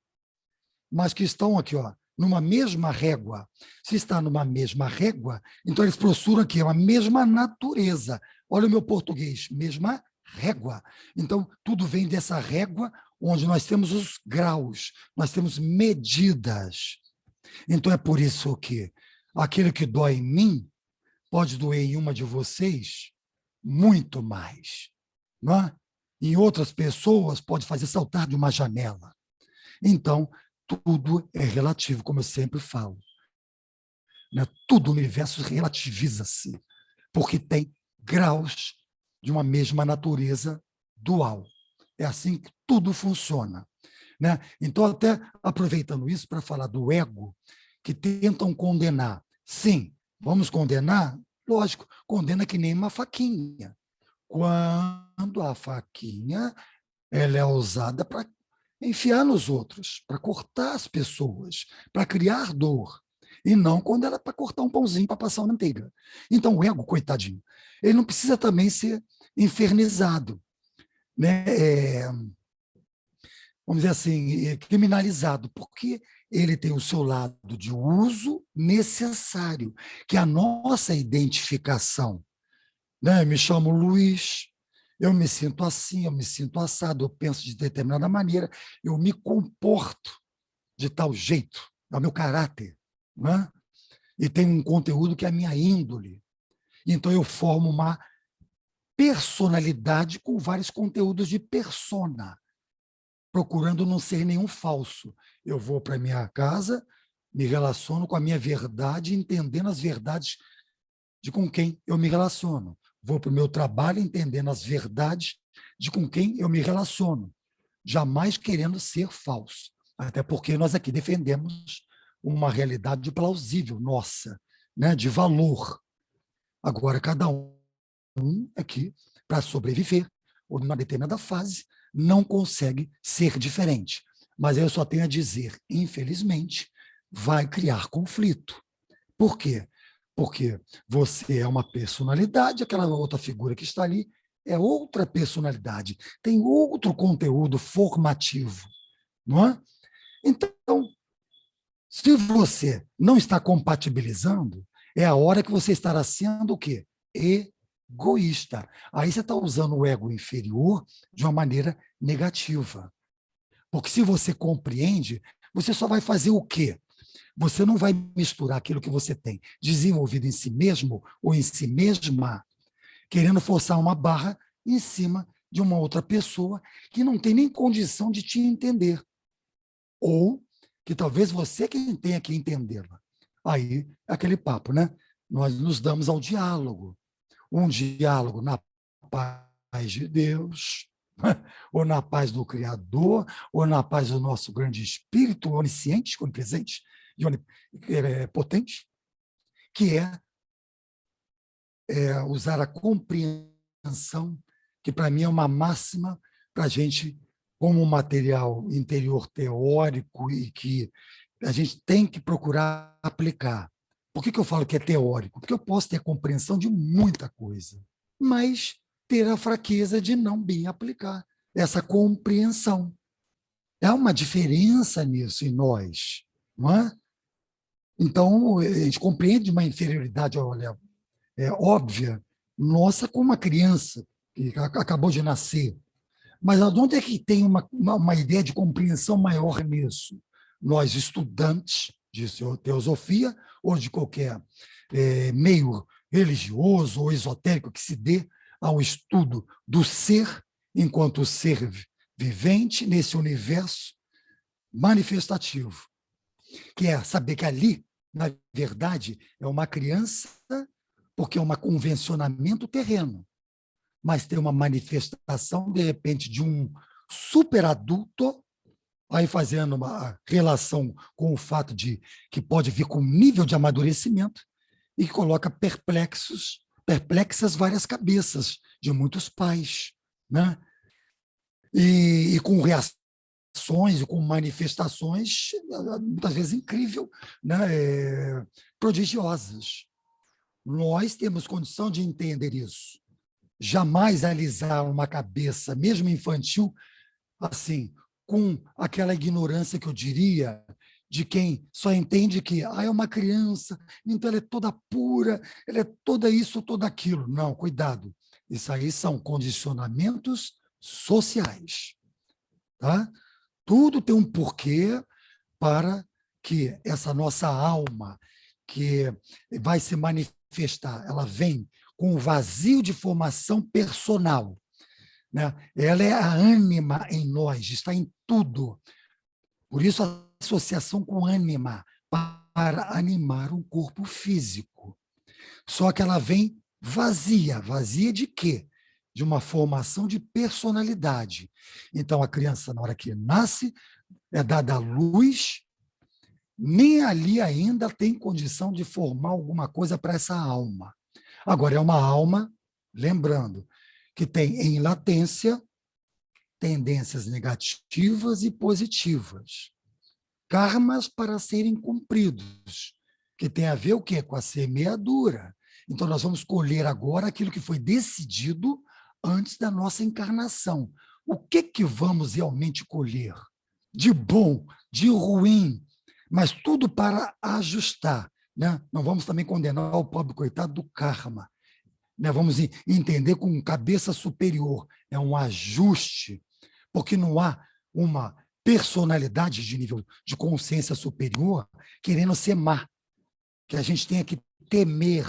mas que estão aqui, ó, numa mesma régua. Se está numa mesma régua, então eles possuem aqui uma mesma natureza. Olha o meu português, mesma régua. Então, tudo vem dessa régua onde nós temos os graus, nós temos medidas. Então, é por isso que aquilo que dói em mim pode doer em uma de vocês muito mais. Não é? Em outras pessoas, pode fazer saltar de uma janela. Então, tudo é relativo, como eu sempre falo. Né? Tudo, o universo relativiza-se, porque tem graus de uma mesma natureza dual. É assim que tudo funciona. Né? Então, até aproveitando isso para falar do ego, que tentam condenar. Sim, vamos condenar? Lógico, condena que nem uma faquinha. Quando a faquinha ela é usada para enfiar nos outros, para cortar as pessoas, para criar dor, e não quando ela é para cortar um pãozinho para passar uma manteiga. Então, o ego, coitadinho, ele não precisa também ser infernizado, né? Vamos dizer assim, criminalizado, porque ele tem o seu lado de uso necessário, que é a nossa identificação. Né? Eu me chamo Luiz, eu me sinto assim, eu me sinto assado, eu penso de determinada maneira, eu me comporto de tal jeito, é o meu caráter. né? E tem um conteúdo que é a minha índole. Então, eu formo uma personalidade com vários conteúdos de persona, procurando não ser nenhum falso. Eu vou para a minha casa, me relaciono com a minha verdade, entendendo as verdades de com quem eu me relaciono. Vou para o meu trabalho entendendo as verdades de com quem eu me relaciono, jamais querendo ser falso. Até porque nós aqui defendemos uma realidade plausível, nossa, né, de valor. Agora, cada um aqui, para sobreviver, ou numa determinada fase, não consegue ser diferente. Mas eu só tenho a dizer, infelizmente, vai criar conflito. Por quê? Porque você é uma personalidade, aquela outra figura que está ali é outra personalidade, tem outro conteúdo formativo, não é? Então, se você não está compatibilizando, é a hora que você estará sendo o quê? Egoísta. Aí você está usando o ego inferior de uma maneira negativa. Porque se você compreende, você só vai fazer o quê? Você não vai misturar aquilo que você tem desenvolvido em si mesmo ou em si mesma, querendo forçar uma barra em cima de uma outra pessoa que não tem nem condição de te entender. Ou que talvez você quem tenha que entendê-la. Aí, aquele papo, né? Nós nos damos ao diálogo. Um diálogo na paz de Deus, ou na paz do Criador, ou na paz do nosso grande Espírito onisciente, onipresente e onipotente, que é usar a compreensão, que para mim é uma máxima para a gente, como um material interior teórico e que a gente tem que procurar aplicar. Por que eu falo que é teórico? Porque eu posso ter a compreensão de muita coisa, mas ter a fraqueza de não bem aplicar essa compreensão. Há uma diferença nisso em nós, não é? Então, a gente compreende uma inferioridade, olha, óbvia, nossa, com uma criança que acabou de nascer. Mas onde é que tem uma ideia de compreensão maior nisso? Nós, estudantes de teosofia ou de qualquer meio religioso ou esotérico que se dê ao estudo do ser enquanto ser vivente nesse universo manifestativo, que é saber que ali, na verdade, é uma criança, porque é um convencionamento terreno, mas tem uma manifestação, de repente, de um superadulto, aí fazendo uma relação com o fato de que pode vir com um nível de amadurecimento e que coloca perplexas várias cabeças de muitos pais, né? E com reações e com manifestações, muitas vezes incrível, né? Prodigiosas. Nós temos condição de entender isso. Jamais alisar uma cabeça, mesmo infantil, assim, com aquela ignorância que eu diria de quem só entende que é uma criança, então ela é toda pura, ela é toda isso, toda aquilo. Não, cuidado. Isso aí são condicionamentos sociais. Tá? Tudo tem um porquê para que essa nossa alma, que vai se manifestar, ela vem com um vazio de formação personal, né? Ela é a ânima em nós, está em tudo. Por isso, a associação com ânima, para animar um corpo físico. Só que ela vem vazia. Vazia de quê? De uma formação de personalidade. Então, a criança, na hora que nasce, é dada à luz, nem ali ainda tem condição de formar alguma coisa para essa alma. Agora, é uma alma, lembrando, que tem em latência tendências negativas e positivas, karmas para serem cumpridos, que tem a ver o quê? Com a semeadura. Então, nós vamos colher agora aquilo que foi decidido antes da nossa encarnação. O que vamos realmente colher? De bom, de ruim, mas tudo para ajustar, né? Não vamos também condenar o pobre coitado do karma, né? Vamos entender com cabeça superior, é um ajuste, porque não há uma personalidade de nível de consciência superior querendo ser má. que a gente tenha que temer,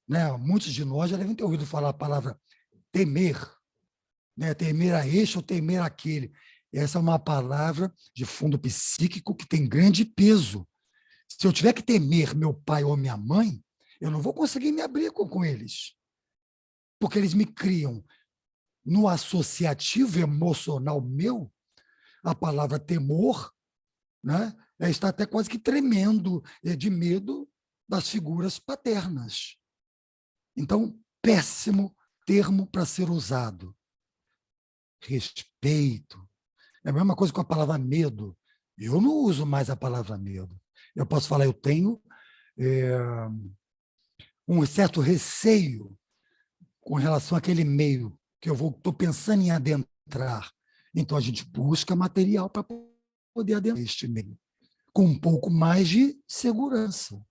né? Muitos de nós já devem ter ouvido falar a palavra temer, né? Temer a este ou temer aquele. Essa é uma palavra de fundo psíquico que tem grande peso. Se eu tiver que temer meu pai ou minha mãe, eu não vou conseguir me abrir com eles, porque eles me criam no associativo emocional meu. A palavra temor, né, está até quase que tremendo de medo das figuras paternas. Então, péssimo termo para ser usado. Respeito. É a mesma coisa com a palavra medo. Eu não uso mais a palavra medo. Eu posso falar, eu tenho um certo receio com relação àquele meio que eu estou pensando em adentrar. Então, a gente busca material para poder adentrar este meio, com um pouco mais de segurança.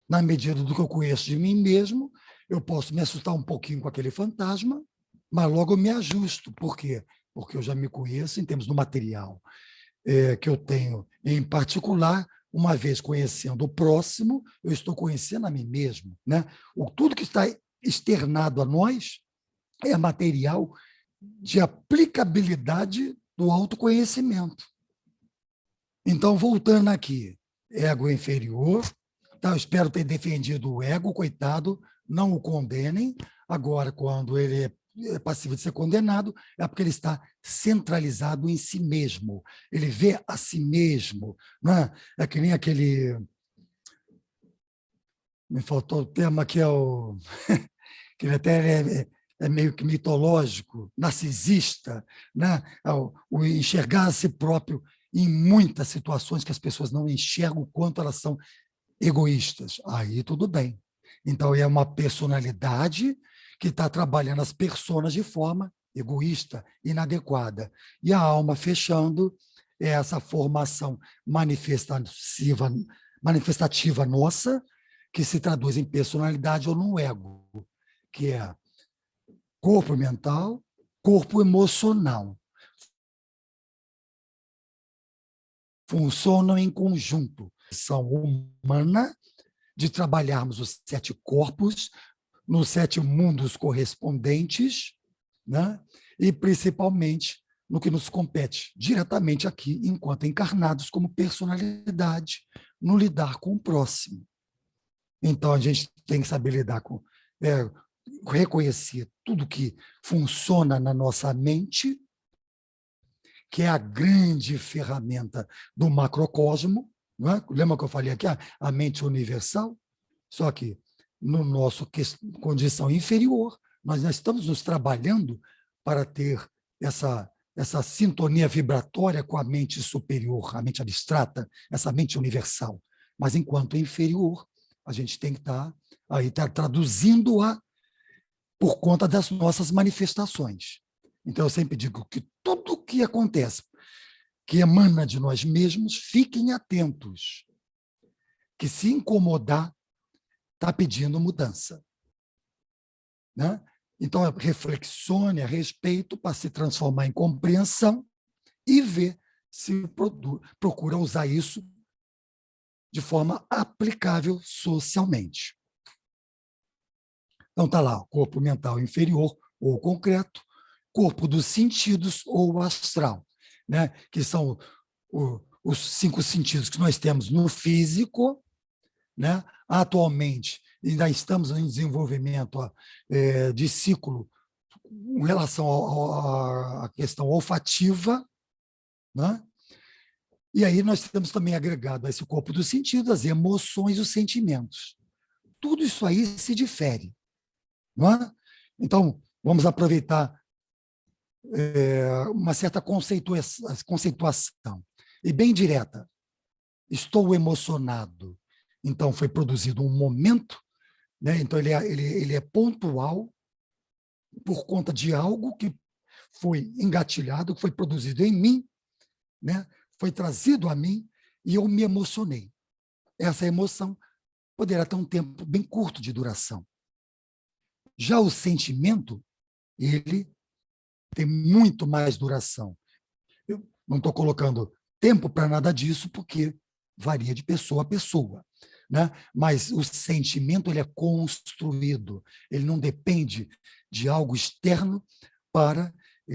Na medida do que eu conheço de mim mesmo, eu posso me assustar um pouquinho com aquele fantasma, mas logo eu me ajusto. Por quê? Porque eu já me conheço em termos do material que eu tenho, em particular, uma vez conhecendo o próximo, eu estou conhecendo a mim mesmo, né? Tudo que está externado a nós é material de aplicabilidade do autoconhecimento. Então, voltando aqui, ego inferior, tá? Eu espero ter defendido o ego, coitado, não o condenem. Agora, quando ele é passivo de ser condenado, é porque ele está centralizado em si mesmo. Ele vê a si mesmo. Não é? É que nem aquele... Me faltou o tema que é o... que ele até é meio que mitológico, narcisista, né? O enxergar a si próprio em muitas situações que as pessoas não enxergam o quanto elas são egoístas. Aí tudo bem. Então, é uma personalidade que está trabalhando as personas de forma egoísta, inadequada. E a alma fechando é essa formação manifestativa nossa, que se traduz em personalidade ou no ego, que é corpo mental, corpo emocional. Funcionam em conjunto. São humana de trabalharmos os 7 corpos nos 7 mundos correspondentes, né? E principalmente no que nos compete diretamente aqui, enquanto encarnados como personalidade, no lidar com o próximo. Então, a gente tem que saber lidar com... reconhecer tudo que funciona na nossa mente, que é a grande ferramenta do macrocosmo, não é? Lembra que eu falei aqui, a mente universal? Só que, no nosso condição inferior, nós estamos nos trabalhando para ter essa sintonia vibratória com a mente superior, a mente abstrata, essa mente universal. Mas, enquanto inferior, a gente tem que estar aí traduzindo-a por conta das nossas manifestações. Então, eu sempre digo que tudo o que acontece, que emana de nós mesmos, fiquem atentos, que se incomodar, está pedindo mudança. Né? Então, reflexione a respeito para se transformar em compreensão e ver se procura usar isso de forma aplicável socialmente. Então, está lá, o corpo mental inferior ou concreto, corpo dos sentidos ou astral, né? Que são os 5 sentidos que nós temos no físico, né? Atualmente, ainda estamos em desenvolvimento de ciclo em relação à questão olfativa, né? E aí nós temos também agregado a esse corpo dos sentidos as emoções e os sentimentos. Tudo isso aí se difere. Não é? Então, vamos aproveitar uma certa conceituação, e bem direta. Estou emocionado. Então, foi produzido um momento, né? Então ele é pontual por conta de algo que foi engatilhado, que foi produzido em mim, né? Foi trazido a mim e eu me emocionei. Essa emoção poderá ter um tempo bem curto de duração. Já o sentimento, ele tem muito mais duração. Eu não estou colocando tempo para nada disso, porque varia de pessoa a pessoa. né? Mas o sentimento ele é construído, ele não depende de algo externo para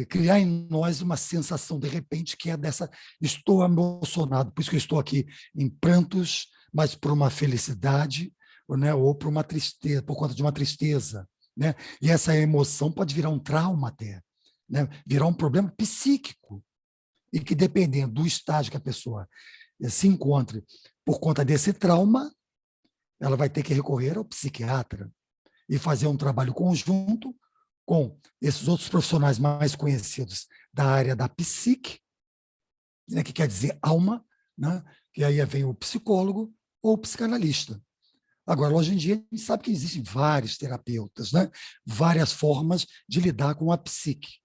criar em nós uma sensação, de repente, que é dessa, estou emocionado, por isso que eu estou aqui em prantos, mas por uma felicidade, né? Ou por uma tristeza, por conta de uma tristeza, né? E essa emoção pode virar um trauma até, né? Virar um problema psíquico, e que, dependendo do estágio que a pessoa se encontre por conta desse trauma, ela vai ter que recorrer ao psiquiatra e fazer um trabalho conjunto com esses outros profissionais mais conhecidos da área da psique, né, que quer dizer alma, né, que aí vem o psicólogo ou o psicanalista. Agora, hoje em dia, a gente sabe que existem vários terapeutas, né, várias formas de lidar com a psique,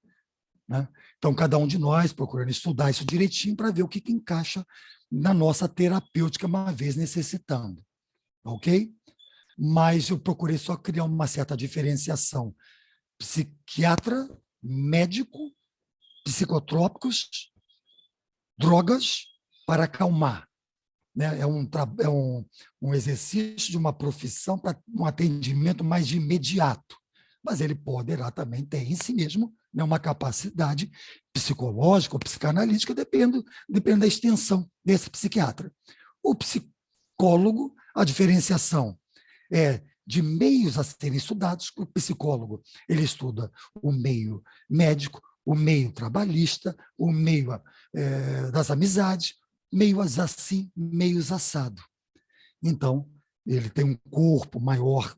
né? Então, cada um de nós procurando estudar isso direitinho para ver o que encaixa na nossa terapêutica, uma vez necessitando, ok? Mas eu procurei só criar uma certa diferenciação. Psiquiatra, médico, psicotrópicos, drogas para acalmar, né? É um exercício de uma profissão para um atendimento mais de imediato, mas ele poderá também ter em si mesmo, né, uma capacidade psicológica ou psicanalítica, depende da extensão desse psiquiatra. O psicólogo, a diferenciação é de meios a serem estudados. O psicólogo ele estuda o meio médico, o meio trabalhista, o meio das amizades, meios assim, meios assado. Então, ele tem um corpo maior,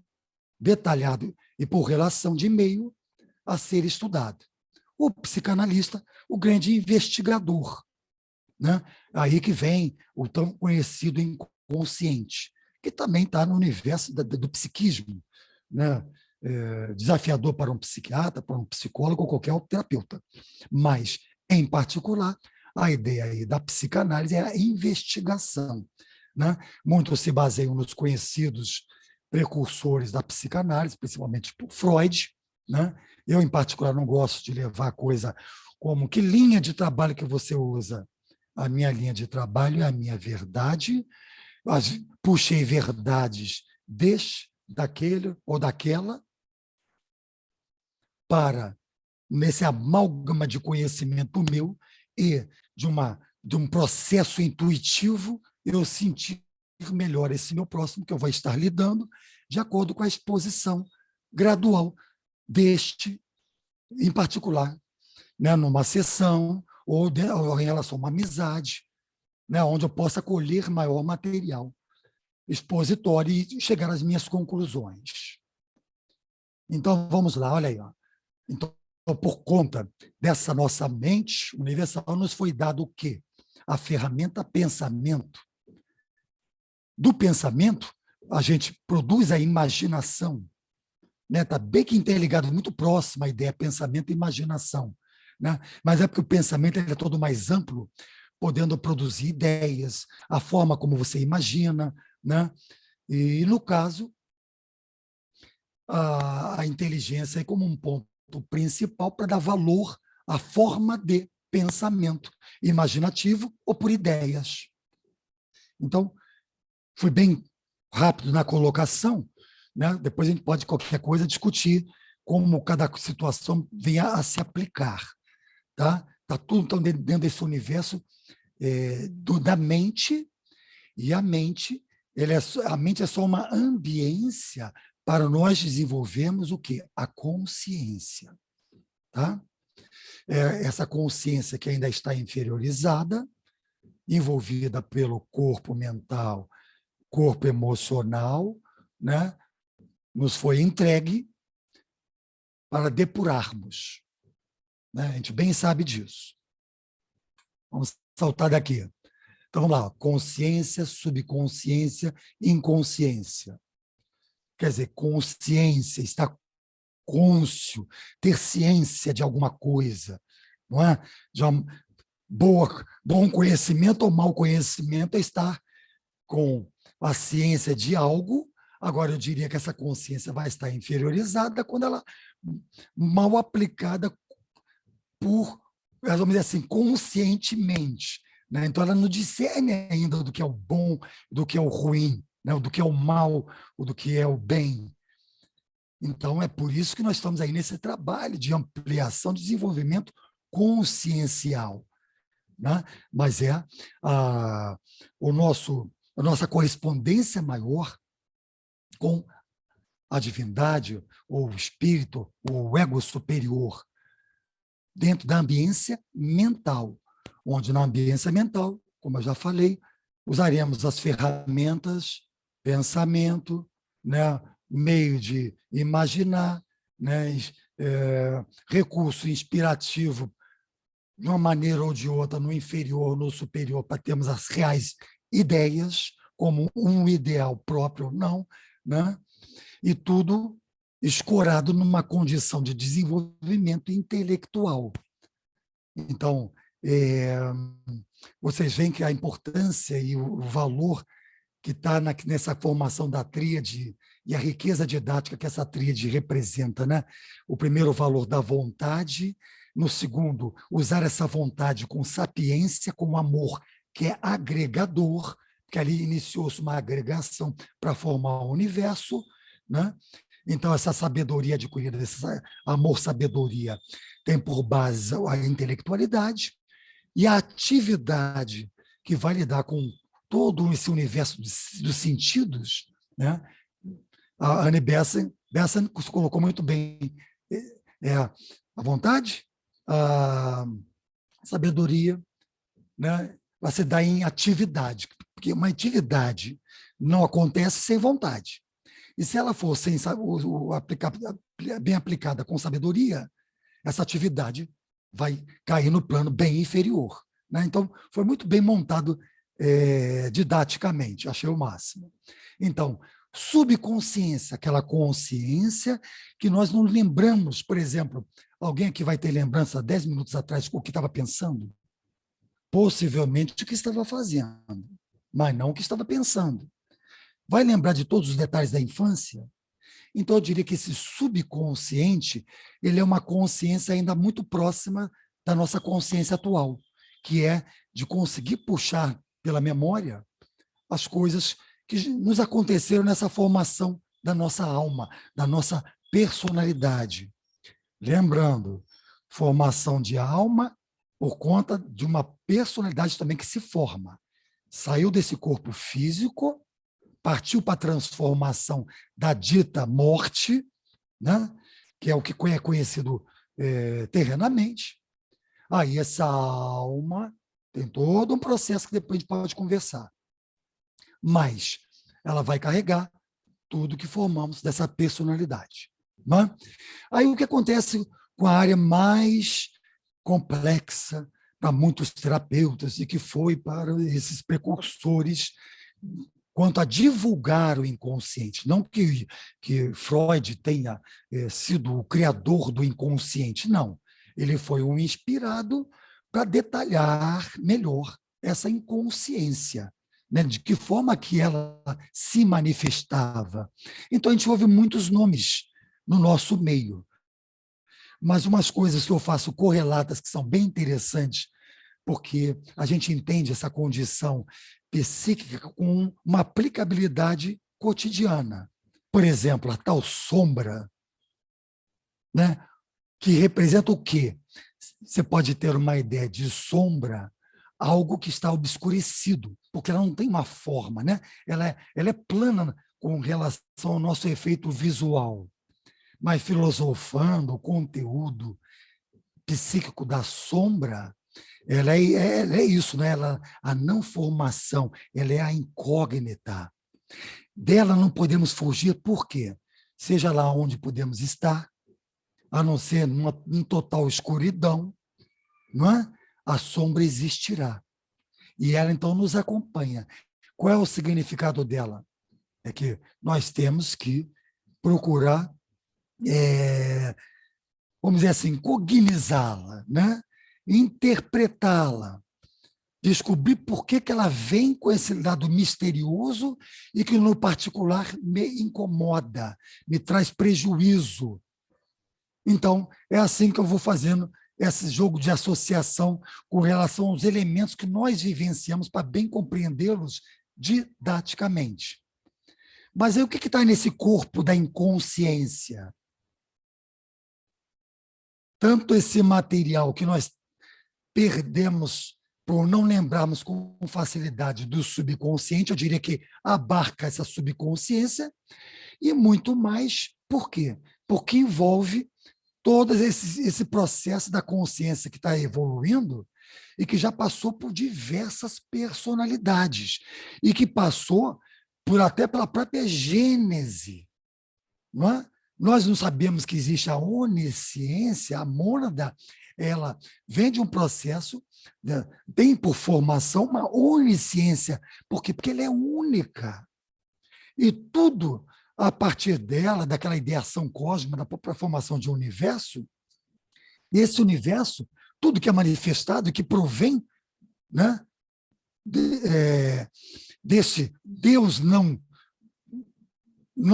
detalhado e por relação de meio a ser estudado. O psicanalista, o grande investigador, né? Aí que vem o tão conhecido inconsciente, que também está no universo do psiquismo, né? Desafiador para um psiquiatra, para um psicólogo ou qualquer outro terapeuta. Mas, em particular, a ideia aí da psicanálise é a investigação, né? Muitos se baseiam nos conhecidos precursores da psicanálise, principalmente por Freud, né? Eu, em particular, não gosto de levar a coisa como que linha de trabalho que você usa. A minha linha de trabalho é a minha verdade. Puxei verdades daquele ou daquela para, nesse amálgama de conhecimento meu e de um processo intuitivo, eu sentir melhor esse meu próximo, que eu vou estar lidando, de acordo com a exposição gradual deste, em particular, né, numa sessão ou em relação a uma amizade, né, onde eu possa colher maior material expositório e chegar às minhas conclusões. Então, vamos lá, olha aí. Ó. Então, por conta dessa nossa mente universal, nos foi dado o quê? A ferramenta pensamento. Do pensamento, a gente produz a imaginação, né? Está bem que interligado, muito próximo à ideia pensamento e imaginação, né? Mas é porque o pensamento é todo mais amplo, podendo produzir ideias, a forma como você imagina, né? E, no caso, a inteligência é como um ponto principal para dar valor à forma de pensamento imaginativo ou por ideias. Então, fui bem rápido na colocação, né? Depois a gente pode, qualquer coisa, discutir como cada situação venha a se aplicar. Tá? Tá tudo então, dentro desse universo da mente, e a mente é só uma ambiência para nós desenvolvermos o quê? A consciência. Tá? Essa consciência que ainda está inferiorizada, envolvida pelo corpo mental, corpo emocional, né? Nos foi entregue para depurarmos. Né? A gente bem sabe disso. Vamos saltar daqui. Então, vamos lá. Consciência, subconsciência, inconsciência. Quer dizer, consciência, estar cônscio, ter ciência de alguma coisa. Não é? Bom conhecimento ou mau conhecimento é estar com a ciência de algo. Agora, eu diria que essa consciência vai estar inferiorizada quando ela mal aplicada vamos dizer assim, conscientemente. Né? Então, ela não discerne ainda do que é o bom, do que é o ruim. né? Do que é o mal, ou do que é o bem. Então, é por isso que nós estamos aí nesse trabalho de ampliação, de desenvolvimento consciencial, né? Mas é a nossa correspondência maior com a divindade, ou o espírito, ou o ego superior, dentro da ambiência mental, onde na ambiência mental, como eu já falei, usaremos as ferramentas, pensamento, né, meio de imaginar, né, recurso inspirativo de uma maneira ou de outra, no inferior, no superior, para termos as reais ideias, como um ideal próprio ou não, né? E tudo escorado numa condição de desenvolvimento intelectual. Então, vocês veem que a importância e o valor que está nessa formação da tríade e a riqueza didática que essa tríade representa, né? O primeiro, o valor da vontade. No segundo, usar essa vontade com sapiência, com amor, que é agregador, porque ali iniciou-se uma agregação para formar o universo, né? Então, essa sabedoria adquirida, esse amor-sabedoria, tem por base a intelectualidade e a atividade que vai lidar com todo esse universo dos sentidos, né? A Annie Besant colocou muito bem a vontade, a sabedoria, né? Vai se dar em atividade, porque uma atividade não acontece sem vontade. E se ela for bem aplicada com sabedoria, essa atividade vai cair no plano bem inferior, né? Então, foi muito bem montado didaticamente, achei o máximo. Então, subconsciência, aquela consciência que nós não lembramos, por exemplo, alguém aqui vai ter lembrança 10 minutos atrás o que estava pensando? Possivelmente o que estava fazendo, mas não o que estava pensando. Vai lembrar de todos os detalhes da infância? Então, eu diria que esse subconsciente, ele é uma consciência ainda muito próxima da nossa consciência atual, que é de conseguir puxar pela memória as coisas que nos aconteceram nessa formação da nossa alma, da nossa personalidade. Lembrando, formação de alma por conta de uma personalidade também que se forma. Saiu desse corpo físico, partiu para a transformação da dita morte, né? Que é o que é conhecido terrenamente. Aí essa alma tem todo um processo que depois a gente pode conversar. Mas ela vai carregar tudo que formamos dessa personalidade. Né? Aí o que acontece com a área mais complexa para muitos terapeutas e que foi para esses precursores quanto a divulgar o inconsciente. Não que Freud tenha sido o criador do inconsciente, não. Ele foi um inspirado para detalhar melhor essa inconsciência, né? De que forma que ela se manifestava. Então, a gente ouve muitos nomes no nosso meio, mas umas coisas que eu faço correlatas que são bem interessantes, porque a gente entende essa condição psíquica com uma aplicabilidade cotidiana. Por exemplo, a tal sombra, né, que representa o quê? Você pode ter uma ideia de sombra, algo que está obscurecido, porque ela não tem uma forma, né? Ela é plana com relação ao nosso efeito visual. Mas filosofando o conteúdo psíquico da sombra, ela é isso, né? A não formação, ela é a incógnita. Dela não podemos fugir, por quê? Seja lá onde podemos estar, a não ser em total escuridão, não é? A sombra existirá. E ela, então, nos acompanha. Qual é o significado dela? É que nós temos que procurar, vamos dizer assim, cognizá-la, né? Interpretá-la, descobrir por que ela vem com esse lado misterioso e que, no particular, me incomoda, me traz prejuízo. Então, é assim que eu vou fazendo esse jogo de associação com relação aos elementos que nós vivenciamos para bem compreendê-los didaticamente. Mas aí o que está nesse corpo da inconsciência? Tanto esse material que nós perdemos por não lembrarmos com facilidade do subconsciente, eu diria que abarca essa subconsciência, e muito mais, por quê? Porque envolve todo esse processo da consciência que está evoluindo e que já passou por diversas personalidades e que passou até pela própria gênese. Não é? Nós não sabemos que existe a onisciência, a mônada, ela vem de um processo, né, tem por formação uma onisciência. Por quê? Porque ela é única. E tudo a partir dela, daquela ideação cósmica, da própria formação de um universo, e esse universo, tudo que é manifestado e que provém, né, desse Deus não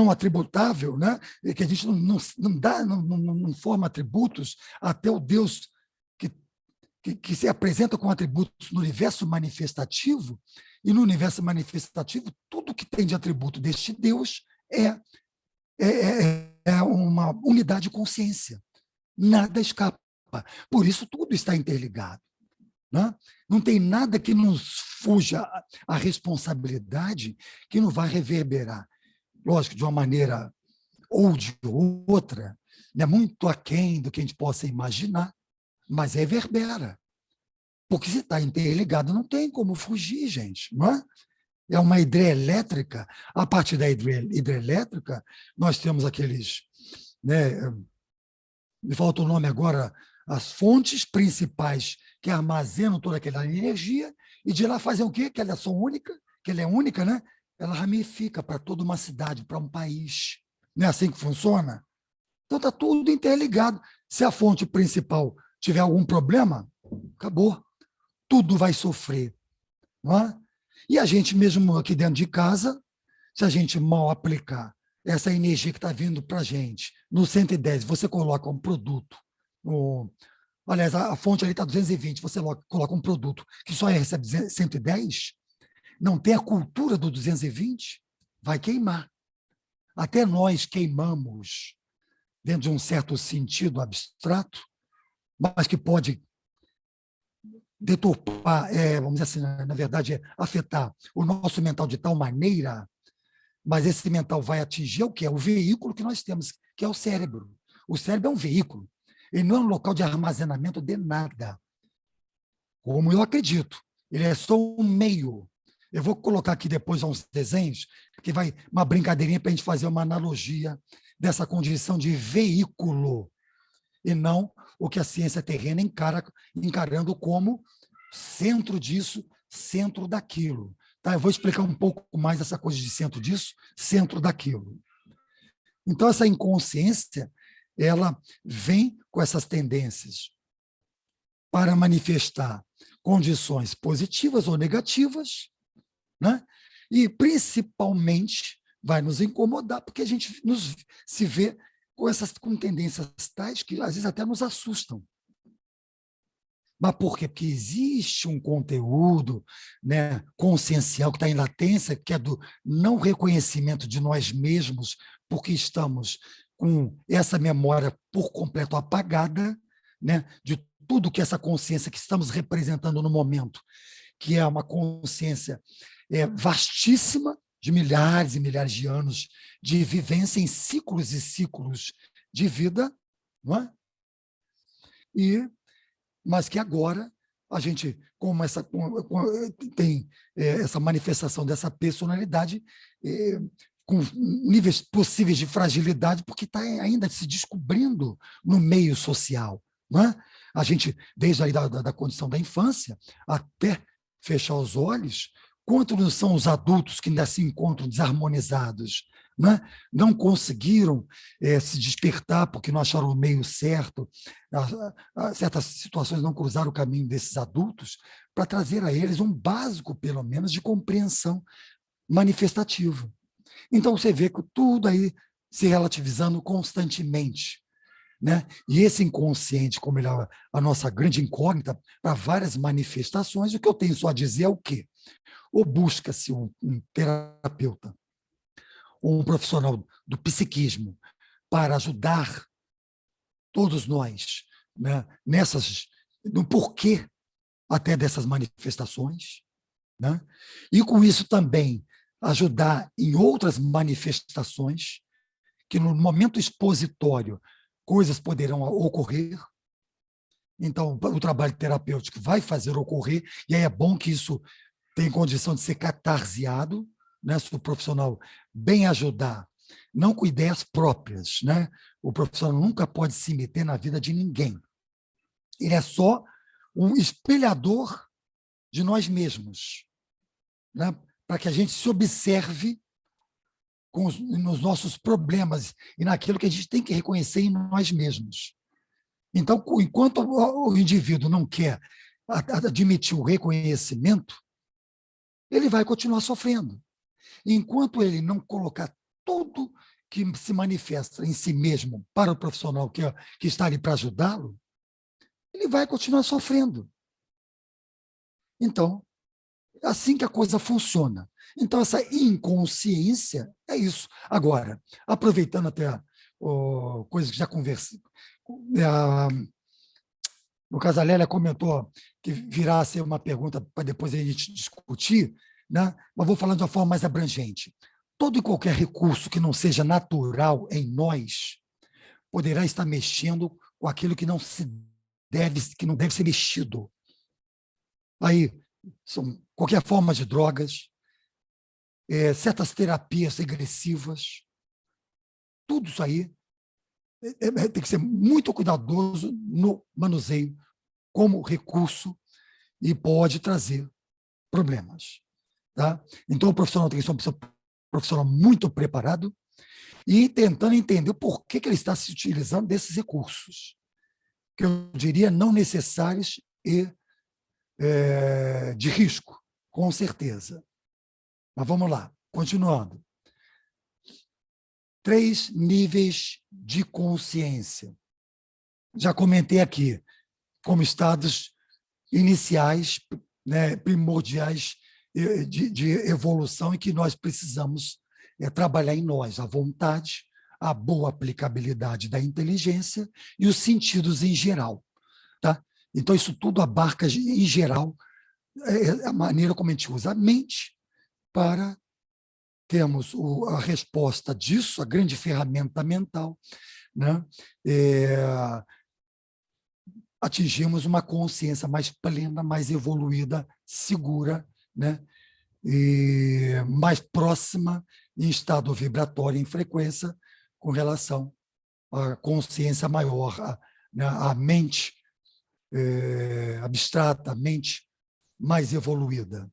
atributável, né, que a gente não forma atributos até o Deus que se apresenta com atributos no universo manifestativo, e no universo manifestativo, tudo que tem de atributo deste Deus é uma unidade de consciência. Nada escapa. Por isso, tudo está interligado. Né? Não tem nada que nos fuja a responsabilidade que não vai reverberar. Lógico, de uma maneira ou de outra, né? Muito aquém do que a gente possa imaginar, mas reverbera. Porque se está interligado, não tem como fugir, gente. Não é? É uma hidrelétrica. A partir da hidrelétrica, nós temos aqueles... Né, me falta o nome agora, as fontes principais que armazenam toda aquela energia, e de lá fazem o quê? Que ela é única, né? Ela ramifica para toda uma cidade, para um país. Não é assim que funciona? Então está tudo interligado. Se a fonte principal tiver algum problema, acabou. Tudo vai sofrer. Não é? E a gente mesmo aqui dentro de casa, se a gente mal aplicar essa energia que está vindo para a gente, no 110, você coloca um produto, aliás, a fonte ali está 220, você coloca um produto que só recebe 110, não tem a cultura do 220, vai queimar. Até nós queimamos, dentro de um certo sentido abstrato, mas que pode deturpar, vamos dizer assim, na verdade, afetar o nosso mental de tal maneira, mas esse mental vai atingir o que? O veículo que nós temos, que é o cérebro. O cérebro é um veículo, ele não é um local de armazenamento de nada. Como eu acredito, ele é só um meio. Eu vou colocar aqui depois uns desenhos, que vai uma brincadeirinha para a gente fazer uma analogia dessa condição de veículo, e não o que a ciência terrena encarando como centro disso, centro daquilo. Tá? Eu vou explicar um pouco mais essa coisa de centro disso, centro daquilo. Então, essa inconsciência, ela vem com essas tendências para manifestar condições positivas ou negativas, né? E, principalmente, vai nos incomodar, porque a gente se vê com tendências tais que, às vezes, até nos assustam. Mas por quê? Porque existe um conteúdo, né, consciencial que está em latência, que é do não reconhecimento de nós mesmos, porque estamos com essa memória por completo apagada, né, de tudo que essa consciência que estamos representando no momento, que é uma consciência vastíssima, de milhares e milhares de anos de vivência em ciclos e ciclos de vida, não é? Mas que agora a gente, tem essa manifestação dessa personalidade com níveis possíveis de fragilidade, porque está ainda se descobrindo no meio social. Não é? A gente, desde aí da condição da infância, até fechar os olhos, quantos são os adultos que ainda se encontram desarmonizados, né? Não conseguiram se despertar porque não acharam o meio certo, certas situações não cruzaram o caminho desses adultos para trazer a eles um básico, pelo menos, de compreensão manifestativa. Então, você vê que tudo aí se relativizando constantemente, né? E esse inconsciente, como ele é a nossa grande incógnita para várias manifestações, o que eu tenho só a dizer é o quê? Ou busca-se um terapeuta, ou um profissional do psiquismo para ajudar todos nós, né, no porquê até dessas manifestações, né? E com isso também ajudar em outras manifestações, que no momento expositório coisas poderão ocorrer. Então, o trabalho terapêutico vai fazer ocorrer, e aí é bom que isso tenha condição de ser catarseado, né? Se o profissional bem ajudar, não com ideias próprias, né? O profissional nunca pode se meter na vida de ninguém. Ele é só um espelhador de nós mesmos, né? Para que a gente se observe nos nossos problemas e naquilo que a gente tem que reconhecer em nós mesmos. Então, enquanto o indivíduo não quer admitir o reconhecimento, ele vai continuar sofrendo. Enquanto ele não colocar tudo que se manifesta em si mesmo para o profissional que está ali para ajudá-lo, ele vai continuar sofrendo. Então, é assim que a coisa funciona. Então, essa inconsciência é isso. Agora, aproveitando até coisas que já conversei, no caso, a Lélia comentou que virá a ser uma pergunta para depois a gente discutir, né? Mas vou falando de uma forma mais abrangente. Todo e qualquer recurso que não seja natural em nós poderá estar mexendo com aquilo que não deve ser mexido. Aí, qualquer forma de drogas, certas terapias regressivas, tudo isso aí tem que ser muito cuidadoso no manuseio como recurso e pode trazer problemas. Tá? Então, o profissional tem que ser um profissional muito preparado e tentando entender o porquê que ele está se utilizando desses recursos, que eu diria não necessários e de risco, com certeza. Mas vamos lá, continuando. 3 níveis de consciência. Já comentei aqui, como estados iniciais, né, primordiais de evolução e que nós precisamos trabalhar em nós, a vontade, a boa aplicabilidade da inteligência e os sentidos em geral. Tá? Então, isso tudo abarca, em geral, a maneira como a gente usa a mente para termos a resposta disso, a grande ferramenta mental, né? Atingimos uma consciência mais plena, mais evoluída, segura, né? E mais próxima em estado vibratório, em frequência, com relação à consciência maior, à mente abstrata, a mente mais evoluída.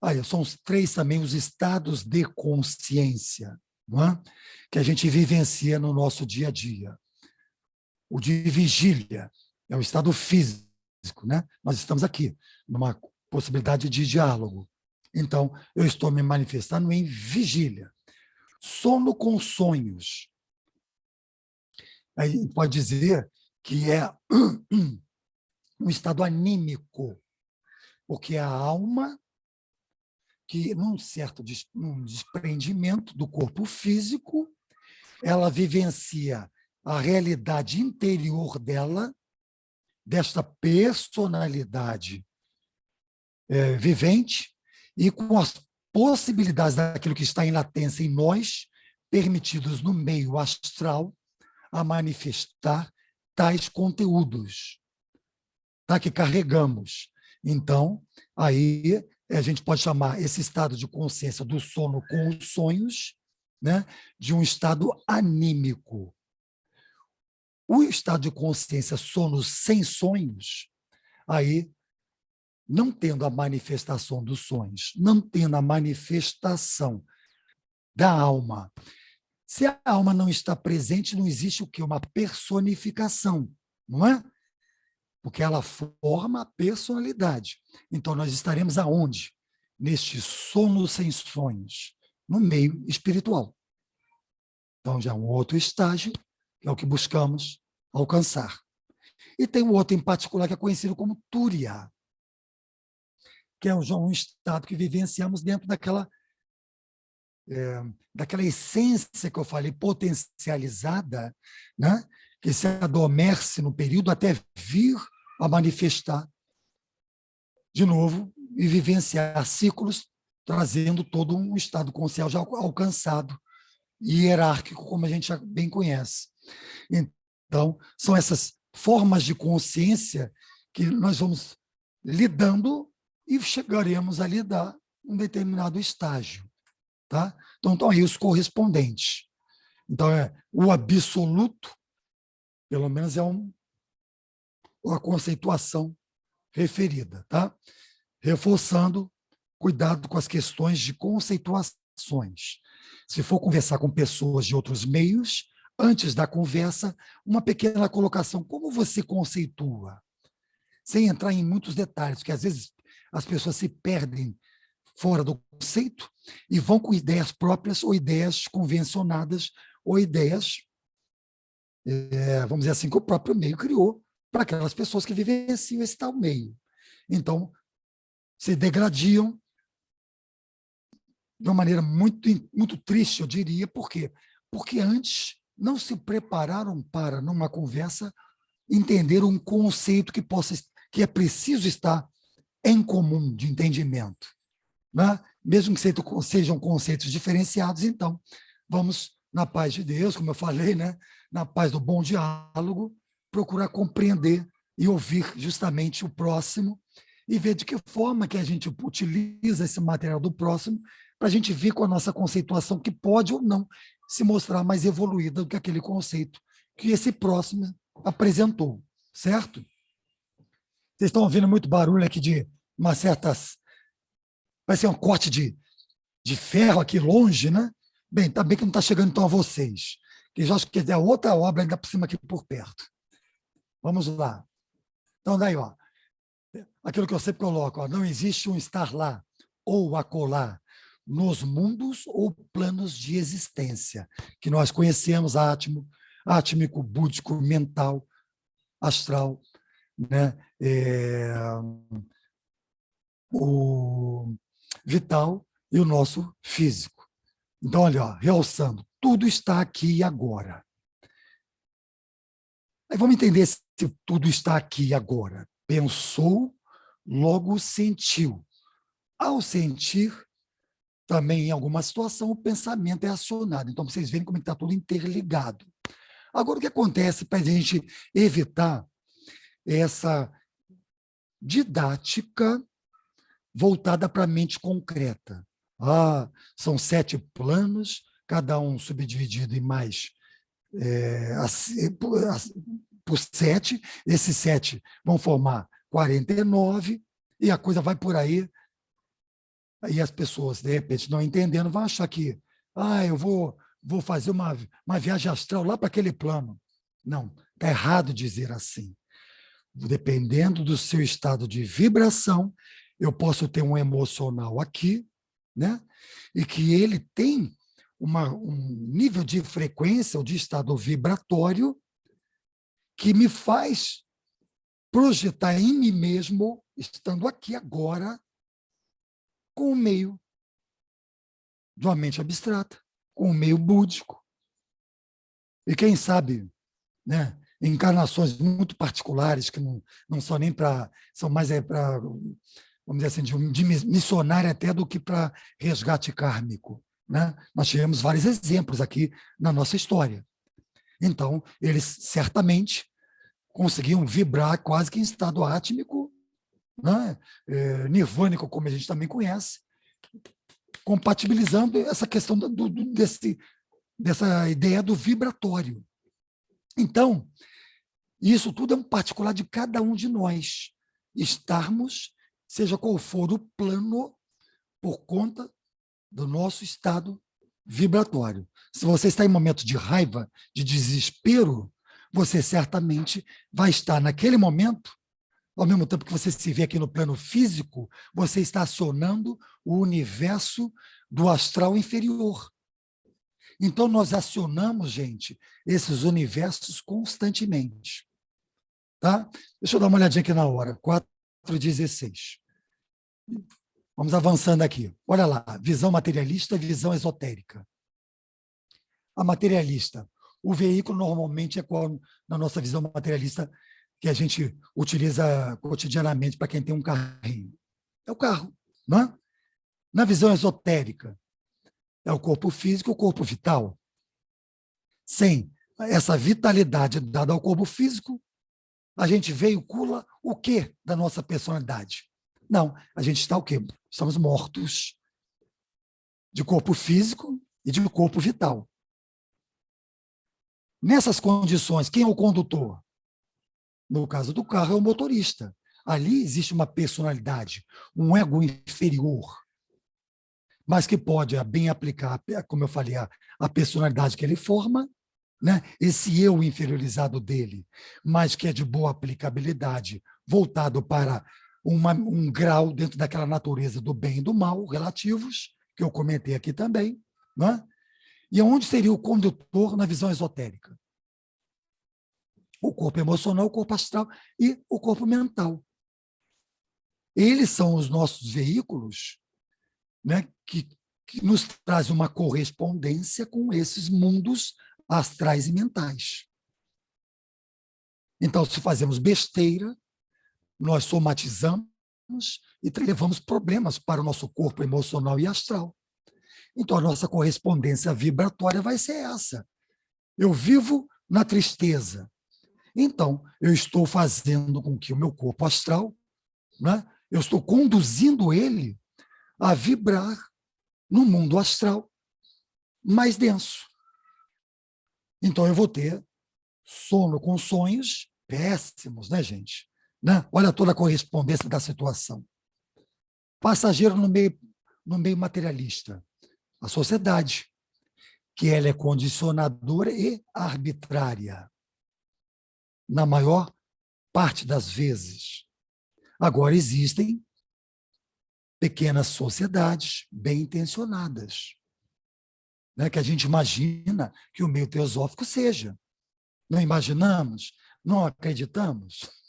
Aí, são os 3 também os estados de consciência, não é? Que a gente vivencia no nosso dia a dia. O de vigília é o estado físico, né? Nós estamos aqui, numa possibilidade de diálogo. Então, eu estou me manifestando em vigília. Sono com sonhos. Aí pode dizer que é um estado anímico, porque a alma, que num certo desprendimento do corpo físico, ela vivencia a realidade interior dela, desta personalidade vivente, e com as possibilidades daquilo que está em latência em nós, permitidos no meio astral, a manifestar tais conteúdos, tá? Que carregamos. Então, aí a gente pode chamar esse estado de consciência do sono com os sonhos, né, de um estado anímico. O estado de consciência sono sem sonhos, aí, não tendo a manifestação dos sonhos, não tendo a manifestação da alma. Se a alma não está presente, não existe o quê? Uma personificação, não é? Porque ela forma a personalidade. Então, nós estaremos aonde? Neste sono sem sonhos, no meio espiritual. Então, já é um outro estágio, que é o que buscamos alcançar. E tem um outro em particular que é conhecido como Túria, que é um estado que vivenciamos dentro daquela daquela essência que eu falei, potencializada, né? Que se adormece no período até vir a manifestar de novo e vivenciar ciclos, trazendo todo um estado consciencial já alcançado e hierárquico, como a gente já bem conhece. Então, são essas formas de consciência que nós vamos lidando e chegaremos a lidar um determinado estágio. Tá? Então, aí os correspondentes. Então, o absoluto, pelo menos, é uma conceituação referida. Tá? Reforçando, cuidado com as questões de conceituações. Se for conversar com pessoas de outros meios, antes da conversa, uma pequena colocação. Como você conceitua? Sem entrar em muitos detalhes, porque às vezes as pessoas se perdem fora do conceito e vão com ideias próprias ou ideias convencionadas ou ideias, vamos dizer assim, que o próprio meio criou para aquelas pessoas que vivenciam esse tal meio. Então, se degradiam de uma maneira muito, muito triste, eu diria. Por quê? Porque antes não se prepararam para, numa conversa, entender um conceito que é preciso estar em comum de entendimento. Né? Mesmo que sejam conceitos diferenciados, então, vamos, na paz de Deus, como eu falei, né? Na paz do bom diálogo, procurar compreender e ouvir justamente o próximo e ver de que forma que a gente utiliza esse material do próximo para a gente vir com a nossa conceituação, que pode ou não se mostrar mais evoluída do que aquele conceito que esse próximo apresentou, certo? Vocês estão ouvindo muito barulho aqui de umas certas... Vai ser um corte de ferro aqui longe, né? Bem, tá bem que não está chegando então a vocês, que já acho que é outra obra ainda por cima aqui por perto. Vamos lá. Então, daí, ó, aquilo que eu sempre coloco, ó, não existe um estar lá ou acolá nos mundos ou planos de existência, que nós conhecemos, átmico, búdico, mental, astral, né? O vital e o nosso físico. Então, olha, ó, realçando, tudo está aqui e agora. Aí vamos entender se tudo está aqui e agora. Pensou, logo sentiu. Ao sentir, também em alguma situação, o pensamento é acionado. Então, vocês veem como está tudo interligado. Agora, o que acontece para a gente evitar essa didática voltada para a mente concreta? São 7 planos, cada um subdividido em mais por 7. Esses 7 vão formar 49, e a coisa vai por aí. Aí as pessoas, de repente, não entendendo, vão achar que eu vou fazer uma viagem astral lá para aquele plano. Não, está errado dizer assim. Dependendo do seu estado de vibração, eu posso ter um emocional aqui, né? E que ele tem um nível de frequência ou de estado vibratório que me faz projetar em mim mesmo, estando aqui agora, com o meio de uma mente abstrata, com o meio búdico. E quem sabe, né, encarnações muito particulares, que não são nem para... São mais para, vamos dizer assim, de missionário até do que para resgate kármico. Né? Nós tivemos vários exemplos aqui na nossa história. Então, eles certamente conseguiam vibrar quase que em estado átmico, né? Nirvânico, como a gente também conhece, compatibilizando essa questão dessa ideia do vibratório. Então, isso tudo é um particular de cada um de nós, estarmos, seja qual for o plano, por conta do nosso estado vibratório. Se você está em momento de raiva, de desespero, você certamente vai estar naquele momento, ao mesmo tempo que você se vê aqui no plano físico, você está acionando o universo do astral inferior. Então, nós acionamos, gente, esses universos constantemente. Tá? Deixa eu dar uma olhadinha aqui na hora, 4h16. Vamos avançando aqui. Olha lá, visão materialista e visão esotérica. A materialista. O veículo normalmente é qual, na nossa visão materialista, que a gente utiliza cotidianamente para quem tem um carrinho. É o carro, não é? Na visão esotérica, é o corpo físico e o corpo vital. Sem essa vitalidade dada ao corpo físico, a gente veicula o quê da nossa personalidade? Não, a gente está o quê? Estamos mortos de corpo físico e de corpo vital. Nessas condições, quem é o condutor? No caso do carro, é o motorista. Ali existe uma personalidade, um ego inferior, mas que pode bem aplicar, como eu falei, a personalidade que ele forma, né? Esse eu inferiorizado dele, mas que é de boa aplicabilidade, voltado para um grau dentro daquela natureza do bem e do mal, relativos, que eu comentei aqui também. Né? E onde seria o condutor na visão esotérica? O corpo emocional, o corpo astral e o corpo mental. Eles são os nossos veículos, né, que nos trazem uma correspondência com esses mundos astrais e mentais. Então, se fazemos besteira, nós somatizamos e levamos problemas para o nosso corpo emocional e astral. Então, a nossa correspondência vibratória vai ser essa. Eu vivo na tristeza. Então, eu estou fazendo com que o meu corpo astral, né, eu estou conduzindo ele a vibrar no mundo astral mais denso. Então, eu vou ter sono com sonhos péssimos, né, gente? Né? Olha toda a correspondência da situação. Passageiro no meio materialista. A sociedade, que ela é condicionadora e arbitrária, na maior parte das vezes. Agora, existem pequenas sociedades bem intencionadas, né, que a gente imagina que o meio teosófico seja. Não imaginamos? Não acreditamos?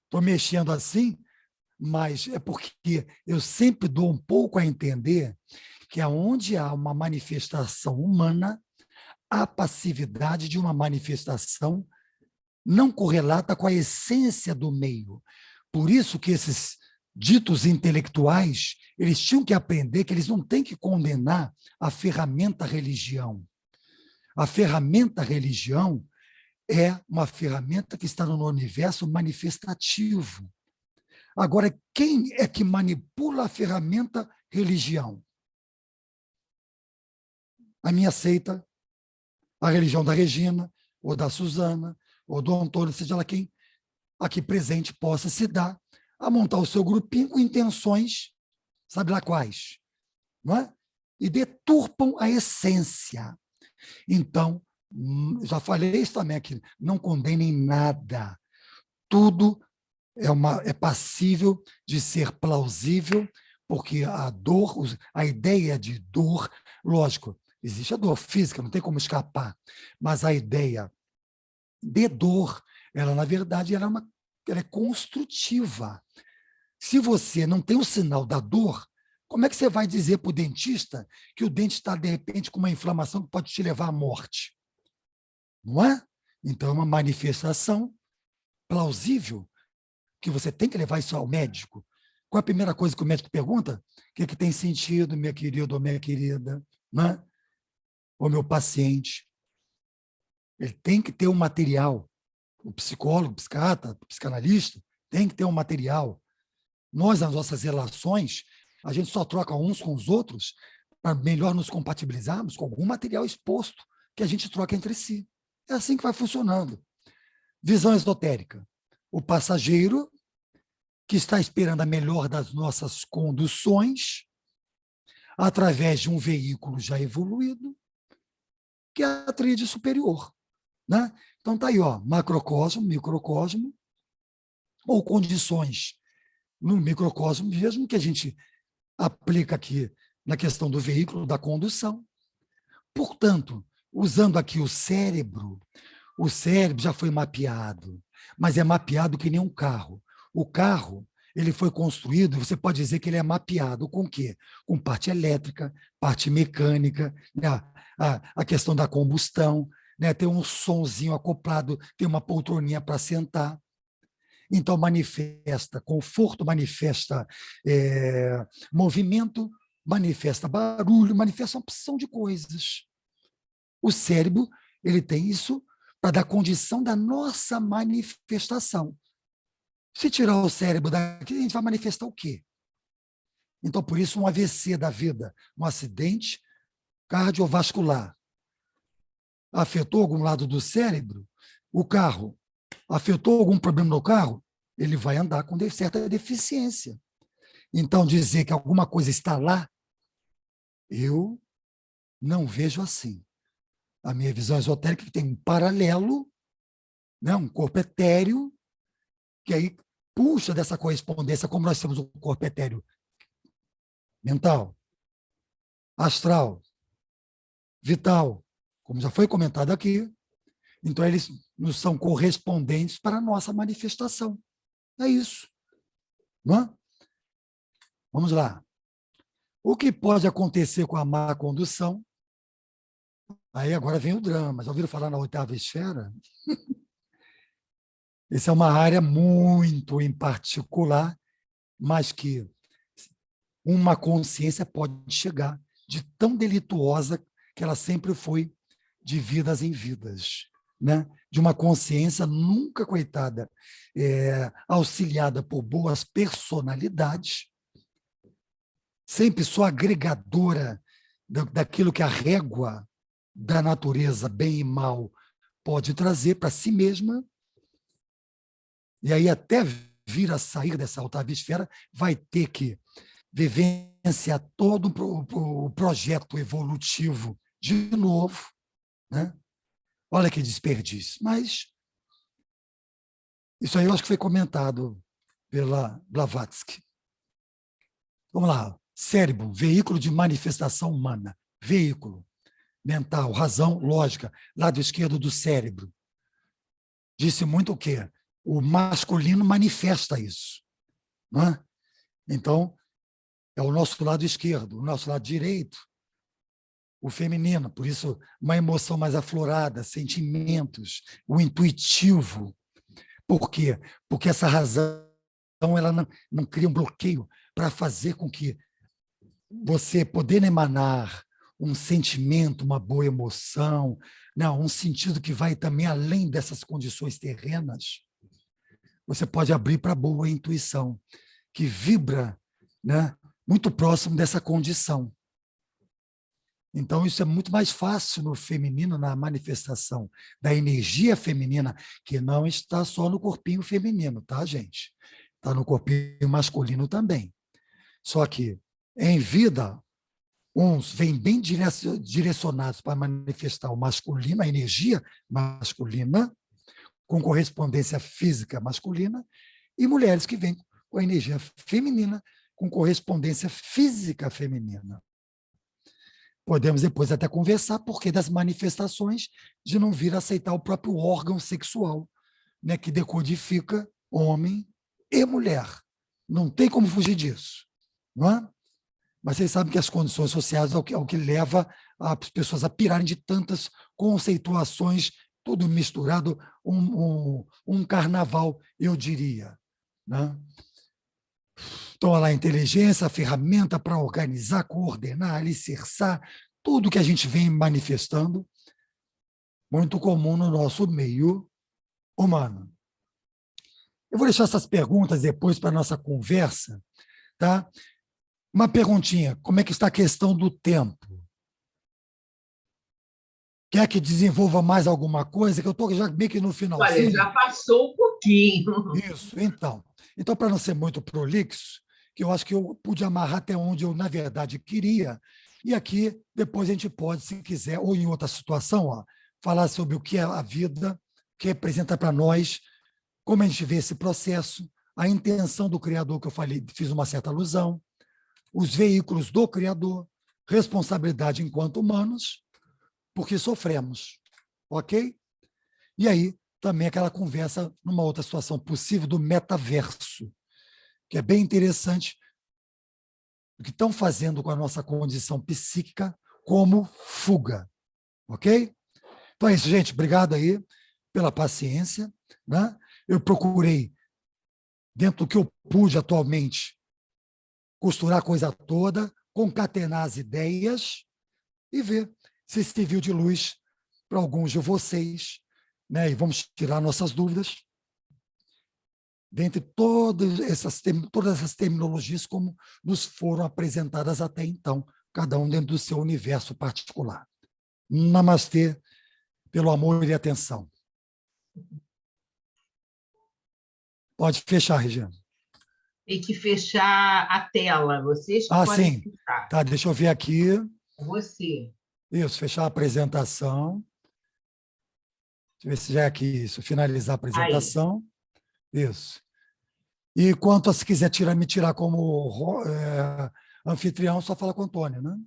Estou mexendo assim, mas é porque eu sempre dou um pouco a entender que aonde há uma manifestação humana, a passividade de uma manifestação não correlata com a essência do meio. Por isso que esses ditos intelectuais, eles tinham que aprender que eles não têm que condenar a ferramenta religião. A ferramenta religião é uma ferramenta que está no universo manifestativo. Agora, quem é que manipula a ferramenta religião? A minha seita, a religião da Regina, ou da Suzana, ou do Antônio, seja lá quem aqui presente possa se dar a montar o seu grupinho com intenções, sabe lá quais, não é? E deturpam a essência. Então, já falei isso também aqui, não condenem nada. Tudo é passível de ser plausível, porque a dor, a ideia de dor, lógico, existe a dor física, não tem como escapar, mas a ideia de dor, ela, na verdade, ela é construtiva. Se você não tem o sinal da dor, como é que você vai dizer para o dentista que o dente está, de repente, com uma inflamação que pode te levar à morte? Não é? Então, é uma manifestação plausível que você tem que levar isso ao médico. Qual a primeira coisa que o médico pergunta? O que tem sentido, meu querido ou minha querida? Não é? Ou meu paciente? Ele tem que ter um material. O psicólogo, o psiquiatra, o psicanalista, tem que ter um material. Nós, nas nossas relações, a gente só troca uns com os outros para melhor nos compatibilizarmos com algum material exposto que a gente troca entre si. É assim que vai funcionando. Visão esotérica. O passageiro que está esperando a melhor das nossas conduções através de um veículo já evoluído, que é a tríade superior. Né? Então, está aí, ó, macrocosmo, microcosmo, ou condições no microcosmo mesmo, que a gente aplica aqui na questão do veículo, da condução. Portanto, usando aqui o cérebro já foi mapeado, mas é mapeado que nem um carro. O carro, ele foi construído, você pode dizer que ele é mapeado com o quê? Com parte elétrica, parte mecânica, né? A questão da combustão, né? Tem um sonzinho acoplado, tem uma poltroninha para sentar. Então, manifesta conforto, manifesta movimento, manifesta barulho, manifesta uma opção de coisas. O cérebro, ele tem isso para dar condição da nossa manifestação. Se tirar o cérebro daqui, a gente vai manifestar o quê? Então, por isso, um AVC da vida, um acidente cardiovascular, afetou algum lado do cérebro, o carro afetou algum problema no carro, ele vai andar com certa deficiência. Então, dizer que alguma coisa está lá, eu não vejo assim. A minha visão esotérica é que tem um paralelo, né, um corpo etéreo, que aí puxa dessa correspondência, como nós temos o corpo etéreo mental, astral, vital, como já foi comentado aqui, então eles nos são correspondentes para a nossa manifestação. É isso. Não é? Vamos lá. O que pode acontecer com a má condução? Aí agora vem o drama. Já ouviram falar na oitava esfera? Essa é uma área muito em particular, mas que uma consciência pode chegar de tão delituosa que ela sempre foi de vidas em vidas, né? De uma consciência nunca, coitada, auxiliada por boas personalidades, sempre só agregadora daquilo que a régua da natureza, bem e mal, pode trazer para si mesma, e aí até vir a sair dessa oitava esfera, vai ter que vivenciar todo o projeto evolutivo de novo, né? Olha que desperdício. Mas isso aí eu acho que foi comentado pela Blavatsky. Vamos lá. Cérebro, veículo de manifestação humana. Veículo mental, razão, lógica. Lado esquerdo do cérebro. Disse muito o quê? O masculino manifesta isso. Não é? Então, é o nosso lado esquerdo. O nosso lado direito, o feminino. Por isso, uma emoção mais aflorada, sentimentos, o intuitivo. Por quê? Porque essa razão ela não cria um bloqueio para fazer com que você poder emanar um sentimento, uma boa emoção, não, um sentido que vai também além dessas condições terrenas, você pode abrir para a boa intuição, que vibra, né, muito próximo dessa condição. Então, isso é muito mais fácil no feminino, na manifestação da energia feminina, que não está só no corpinho feminino, tá, gente? Está no corpinho masculino também. Só que, em vida, uns vêm bem direcionados para manifestar o masculino, a energia masculina, com correspondência física masculina, e mulheres que vêm com a energia feminina, com correspondência física feminina. Podemos depois até conversar porque das manifestações de não vir a aceitar o próprio órgão sexual, né, que decodifica homem e mulher. Não tem como fugir disso. Não é? Mas vocês sabem que as condições sociais é o que leva as pessoas a pirarem de tantas conceituações, tudo misturado, um carnaval, eu diria. Né? Então, olha lá, a inteligência, a ferramenta para organizar, coordenar, alicerçar, tudo que a gente vem manifestando, muito comum no nosso meio humano. Eu vou deixar essas perguntas depois para a nossa conversa, tá? Uma perguntinha, como é que está a questão do tempo? Quer que desenvolva mais alguma coisa? Que eu estou já meio que no finalzinho. Olha, já passou um pouquinho. Isso, então. Então, para não ser muito prolixo, que eu acho que eu pude amarrar até onde eu, na verdade, queria, e aqui, depois a gente pode, se quiser, ou em outra situação, ó, falar sobre o que é a vida, o que representa para nós, como a gente vê esse processo, a intenção do Criador, que eu falei, fiz uma certa alusão, os veículos do Criador, responsabilidade enquanto humanos, porque sofremos, ok? E aí, também aquela conversa, numa outra situação possível, do metaverso, que é bem interessante, o que estão fazendo com a nossa condição psíquica como fuga, ok? Então é isso, gente. Obrigado aí pela paciência, né? Eu procurei, dentro do que eu pude atualmente, costurar a coisa toda, concatenar as ideias e ver se serviu de luz para alguns de vocês, né? E vamos tirar nossas dúvidas dentre todas essas terminologias como nos foram apresentadas até então, cada um dentro do seu universo particular. Namastê, pelo amor e atenção. Pode fechar, Regiane. Tem que fechar a tela. Vocês que podem Sim. fechar. Tá, deixa eu ver aqui. Você. Isso, fechar a apresentação. Deixa eu ver se já é aqui isso. Finalizar a apresentação. Aí. Isso. E quanto a se quiser me tirar como anfitrião, só fala com o Antônio, né?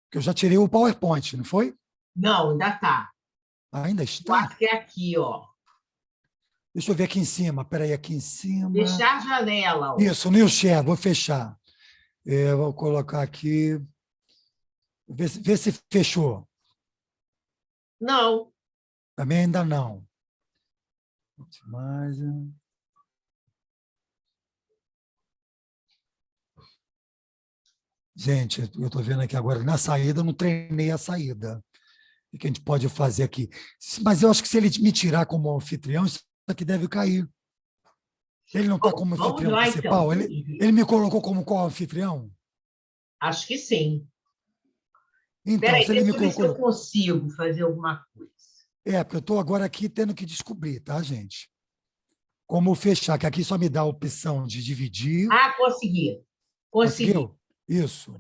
Que eu já tirei o PowerPoint, não foi? Não, ainda está. Ainda Eu está? acho que é aqui, ó. Deixa eu ver aqui em cima. Espera aí, aqui em cima. Fechar a janela. Ó. Isso, New Share, vou fechar. Vou colocar aqui. Vê se fechou. Não. Também ainda não. Mas... Gente, eu estou vendo aqui agora, na saída, eu não treinei a saída. O que a gente pode fazer aqui? Mas eu acho que se ele me tirar como anfitrião, isso aqui deve cair. Ele não está como anfitrião lá, principal? então. Ele me colocou como qual anfitrião? Acho que sim. Então, Peraí, se ele me deixa eu ver se colocou... eu consigo fazer alguma coisa. Porque eu estou agora aqui tendo que descobrir, tá, gente? Como fechar, que aqui só me dá a opção de dividir. Ah, consegui. Conseguiu? Isso.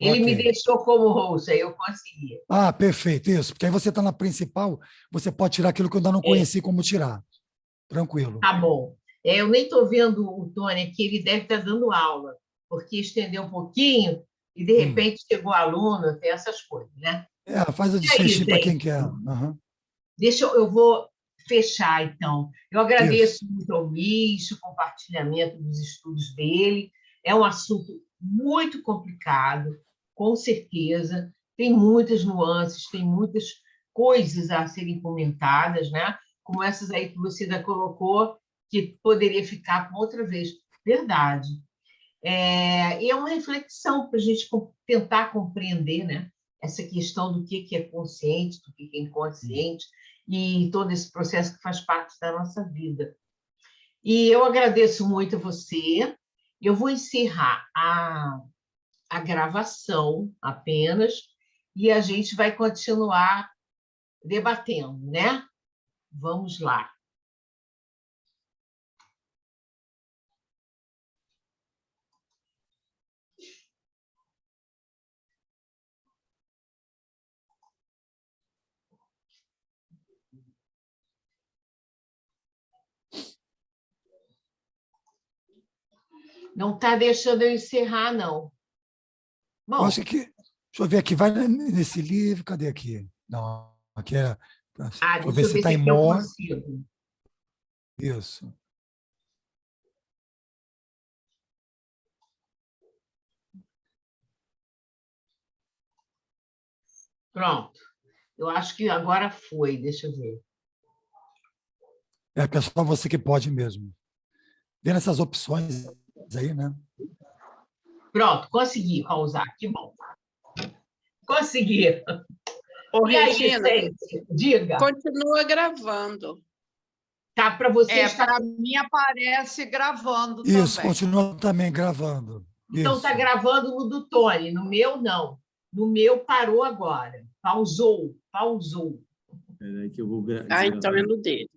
Ele Okay. me deixou como host, aí eu consegui. Ah, perfeito, isso. Porque aí você está na principal, você pode tirar aquilo que eu ainda não conheci como tirar. Tranquilo. Tá bom. Eu nem estou vendo o Tony aqui, ele deve estar dando aula, porque estendeu um pouquinho e, de repente, chegou aluno, tem essas coisas, né? Faz o desfecho para quem quer. Uhum. Eu vou fechar, então. Eu agradeço muito ao Luiz, o compartilhamento dos estudos dele. É um assunto muito complicado, com certeza. Tem muitas nuances, tem muitas coisas a serem comentadas, né? Como essas aí que você já colocou, que poderia ficar com outra vez. Verdade. E é uma reflexão para a gente tentar compreender, né? Essa questão do que é consciente, do que é inconsciente, e todo esse processo que faz parte da nossa vida. E eu agradeço muito a você. Eu vou encerrar a gravação apenas, e a gente vai continuar debatendo, né? Vamos lá. Não está deixando eu encerrar, não. Bom, eu acho que... Deixa eu ver aqui, vai nesse livro, cadê aqui? Não, aqui é... Deixa eu ver se está em modo. Isso. Pronto. Eu acho que agora foi, deixa eu ver. É só você que pode mesmo. Vendo essas opções aí, né? Pronto, consegui pausar, que bom. Consegui. Ô, e Regina, aí, gente, diga. Continua gravando. Tá, para você. Para mim aparece gravando Isso, também. continua também gravando. Então está gravando no do Tony, no meu não. No meu parou agora. Pausou. Espera aí que eu vou gravar. Então é no dele.